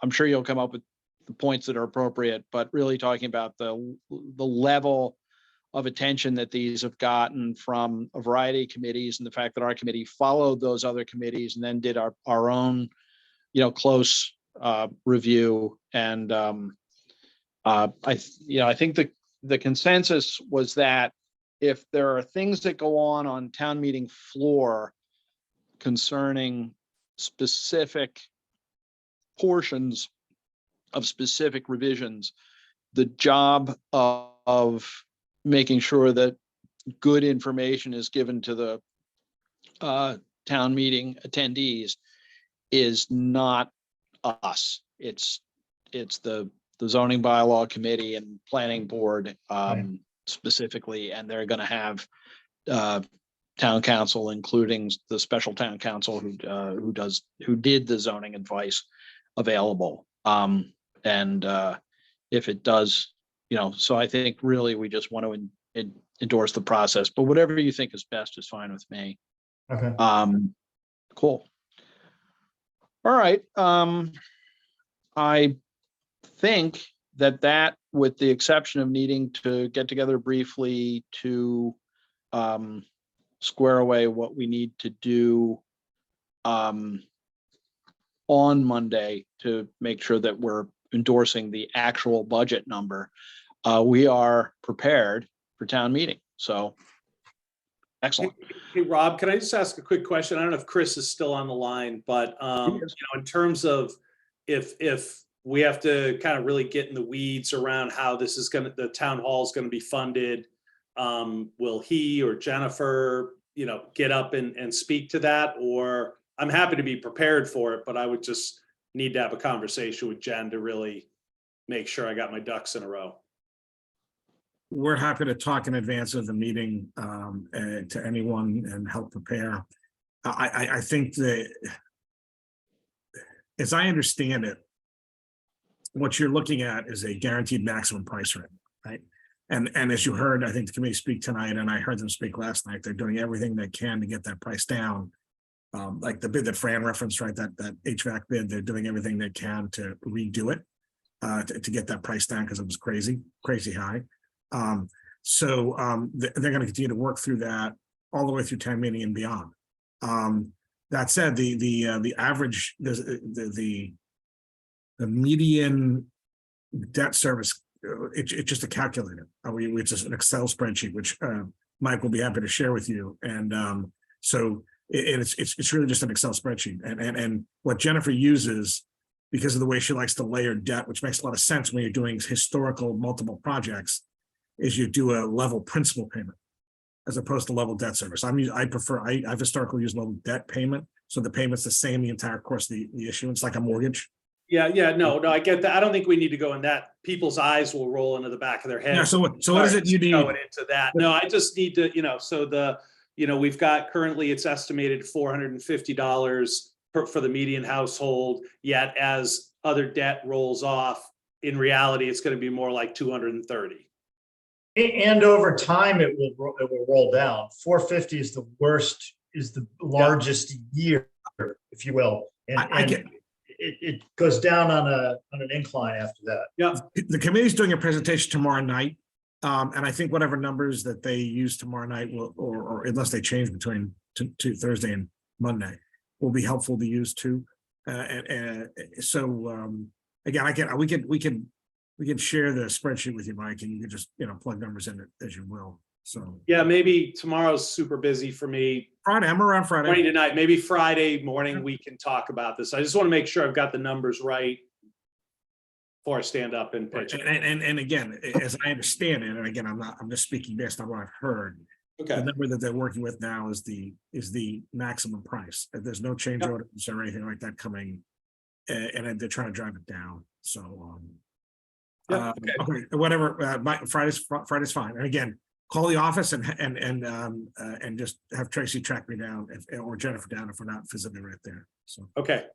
I'm sure you'll come up with the points that are appropriate, but really talking about the level of attention that these have gotten from a variety of committees, and the fact that our committee followed those other committees and then did our own, you know, close review. And I think the consensus was that if there are things that go on town meeting floor concerning specific portions of specific revisions, the job of making sure that good information is given to the town meeting attendees is not us. It's the zoning bylaw committee and planning board specifically, and they're going to have town council, including the special town council who did the zoning advice available. And if it does, you know, so I think really we just want to endorse the process, but whatever you think is best is fine with me. Okay. Cool. All right. I think that with the exception of needing to get together briefly to square away what we need to do on Monday to make sure that we're endorsing the actual budget number, we are prepared for town meeting. So excellent. Hey, Rob, can I just ask a quick question? I don't know if Chris is still on the line, but you know, in terms of if we have to kind of really get in the weeds around how this is the town hall is going to be funded, will he or Jennifer, you know, get up and speak to that? Or I'm happy to be prepared for it, but I would just need to have a conversation with Jen to really make sure I got my ducks in a row. We're happy to talk in advance of the meeting to anyone and help prepare. I think that, as I understand it, what you're looking at is a guaranteed maximum price rate, right? And as you heard, I think the committee speak tonight, and I heard them speak last night, they're doing everything they can to get that price down. Like the bid that Fran referenced, right? That HVAC bid, they're doing everything they can to redo it to get that price down, because it was crazy high. So they're going to continue to work through that all the way through town meeting and beyond. That said, the average, the median debt service, it's just a calculator. It's just an Excel spreadsheet, which Mike will be happy to share with you. And so it's really just an Excel spreadsheet. And what Jennifer uses, because of the way she likes to layer debt, which makes a lot of sense when you're doing historical multiple projects, is you do a level principal payment as opposed to level debt service. I've historically used level debt payment, so the payment's the same the entire course of the issuance, like a mortgage. Yeah, no, I get that. I don't think we need to go in that. People's eyes will roll into the back of their head. Yeah, so what is it you need? Going into that. No, I just need to, we've got currently it's estimated $450 for the median household, yet as other debt rolls off, in reality, it's going to be more like 230. And over time, it will roll down. 450 is the worst, is the largest year, if you will. And it goes down on an incline after that. Yeah. The committee's doing a presentation tomorrow night. And I think whatever numbers that they use tomorrow night will, or unless they change between Thursday and Monday, will be helpful to use too. So again, we can share the spreadsheet with you, Mike, and you can just, plug numbers in it as you will. So Yeah, maybe tomorrow's super busy for me. Friday, I'm around Friday. Morning tonight, maybe Friday morning, we can talk about this. I just want to make sure I've got the numbers right before I stand up and pitch. And again, as I understand it, and again, I'm just speaking based on what I've heard. Okay. The number that they're working with now is the maximum price. There's no change Yep. orders or anything like that coming. And they're trying to drive it down. So, Yeah, okay, whatever, Friday's fine. And again, call the office and just have Tracy track me down or Jennifer down if we're not physically right there. So, Okay.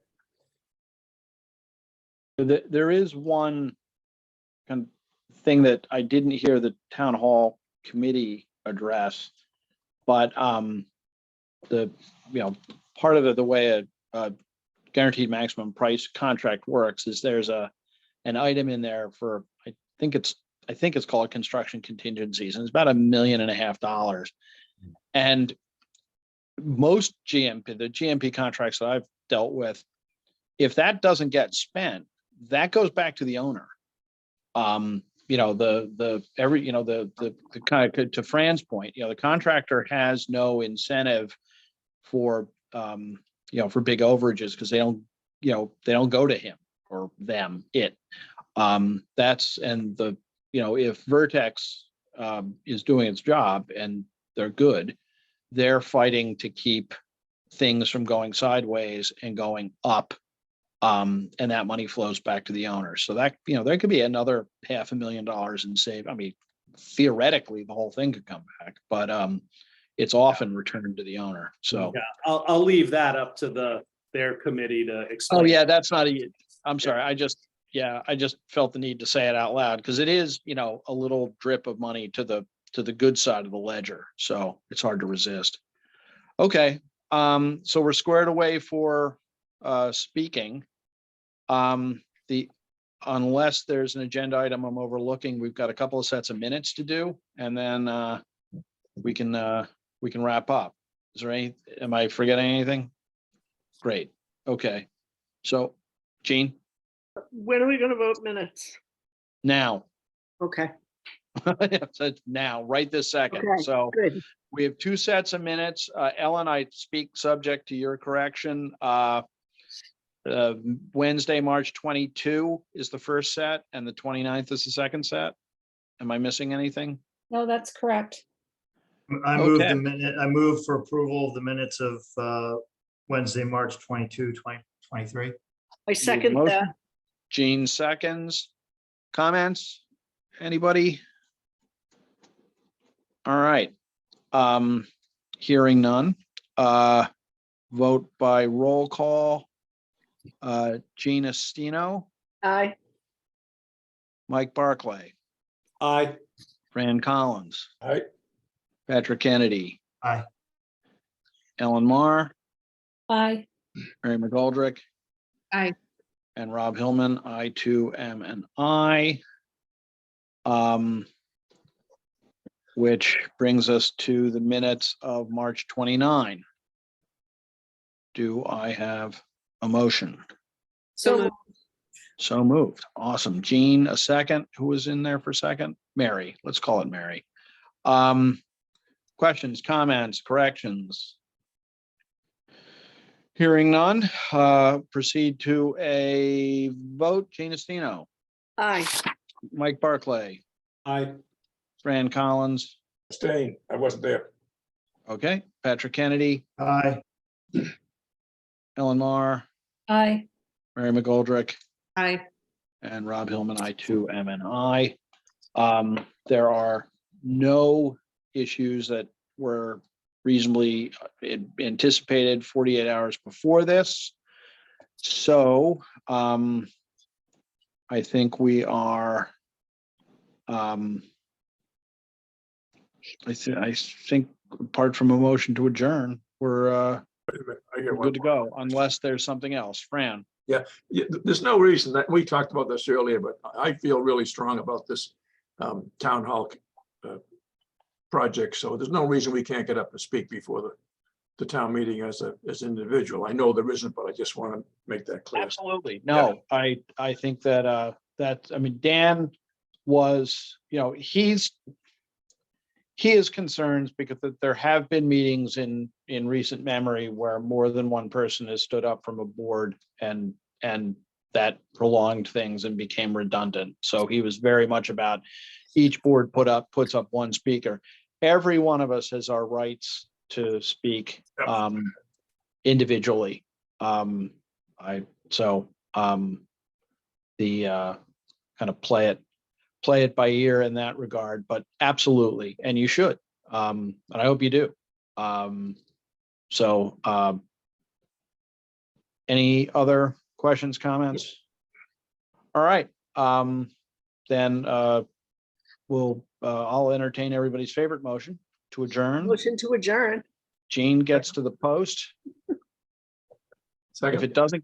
There is one kind of thing that I didn't hear the town hall committee address, but part of the way a guaranteed maximum price contract works is there's an item in there for, I think it's called construction contingencies, and it's about $1.5 million. And most the GMP contracts that I've dealt with, if that doesn't get spent, that goes back to the owner. To Fran's point, the contractor has no incentive for big overages because they don't go to him or them, if Vertex is doing its job and they're good, they're fighting to keep things from going sideways and going up. And that money flows back to the owner. So that, there could be another $500,000 in save. I mean, theoretically, the whole thing could come back, but it's often returned to the owner. So Yeah, I'll leave that up to their committee to explain. oh yeah, that's not I'm sorry. I just felt the need to say it out loud because it is, a little drip of money to the good side of the ledger. So it's hard to resist. Okay. So we're squared away for speaking. Unless there's an agenda item I'm overlooking, we've got a couple of sets of minutes to do, and then we can wrap up. Is there am I forgetting anything? Great. Okay. So, Jean, When are we going to vote minutes? now. Okay, So now, right this second. Okay, So good. we have two sets of minutes. Ellen, I speak subject to your correction. Wednesday, March 22 is the first set and the 29th is the second set. Am I missing anything? No, that's correct. I move Okay. I move for approval of the minutes of Wednesday, March 22, 2023. I second Motion. that. Jean seconds. Comments? Anybody? All right. Hearing none. Vote by roll call. Jean Estino, Aye. Mike Barclay, Aye. Fran Collins, Aye. Patrick Kennedy, Aye. Ellen Mar, Aye. Mary McGoldrick, Aye. and Rob Hillman. I too am an aye. Which brings us to the minutes of March 29. Do I have a motion? So So moved. Awesome. Jean, a second. Who was in there for second? Mary. Let's call it Mary. Questions, comments, corrections? Hearing none, proceed to a vote. Jean Estino, aye. Mike Barclay, Aye. Fran Collins. Abstain. I wasn't there. Okay. Patrick Kennedy, Aye. Ellen Mar, Aye. Mary McGoldrick, Aye. and Rob Hillman. I too am an aye. There are no issues that were reasonably anticipated 48 hours before this. So I think we are, I think apart from a motion to adjourn, we're Wait a minute, I get one good to more. go unless there's something else. Fran. Yeah, there's no reason that, we talked about this earlier, but I feel really strong about this town hall project. So there's no reason we can't get up and speak before the town meeting as an individual. I know there isn't, but I just want to make that clear. Absolutely. No, I think that, I mean, Dan was, he has concerns because there have been meetings in recent memory where more than one person has stood up from a board and that prolonged things and became redundant. So he was very much about each board puts up one speaker. Every one of us has our rights to speak individually. Kind of play it by ear in that regard, but absolutely, and you should. And I hope you do. Any other questions, comments? All right, then I'll entertain everybody's favorite motion to adjourn. Motion to adjourn. Gene gets to the post. If Second, it doesn't,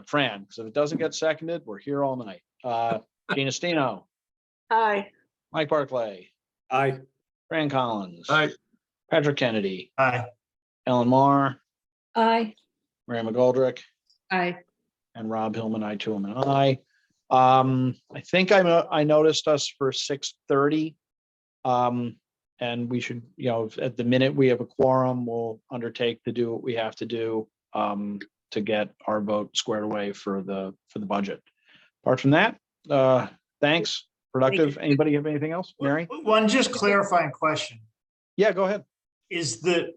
Fran, because if it doesn't get seconded, we're here all night. Gina Stino, Aye. Mike Barclay, Aye. Fran Collins. aye. Patrick Kennedy, Aye. Ellen Mar, Aye. Mary McGoldrick, Aye. and Rob Hillman, I too am an aye. I think I noticed us for 6:30. And we should, at the minute we have a quorum, we'll undertake to do what we have to do to get our vote squared away for the budget. Apart from that, thanks, productive. Anybody have anything else? Mary? One just clarifying question. Yeah, go ahead. Is the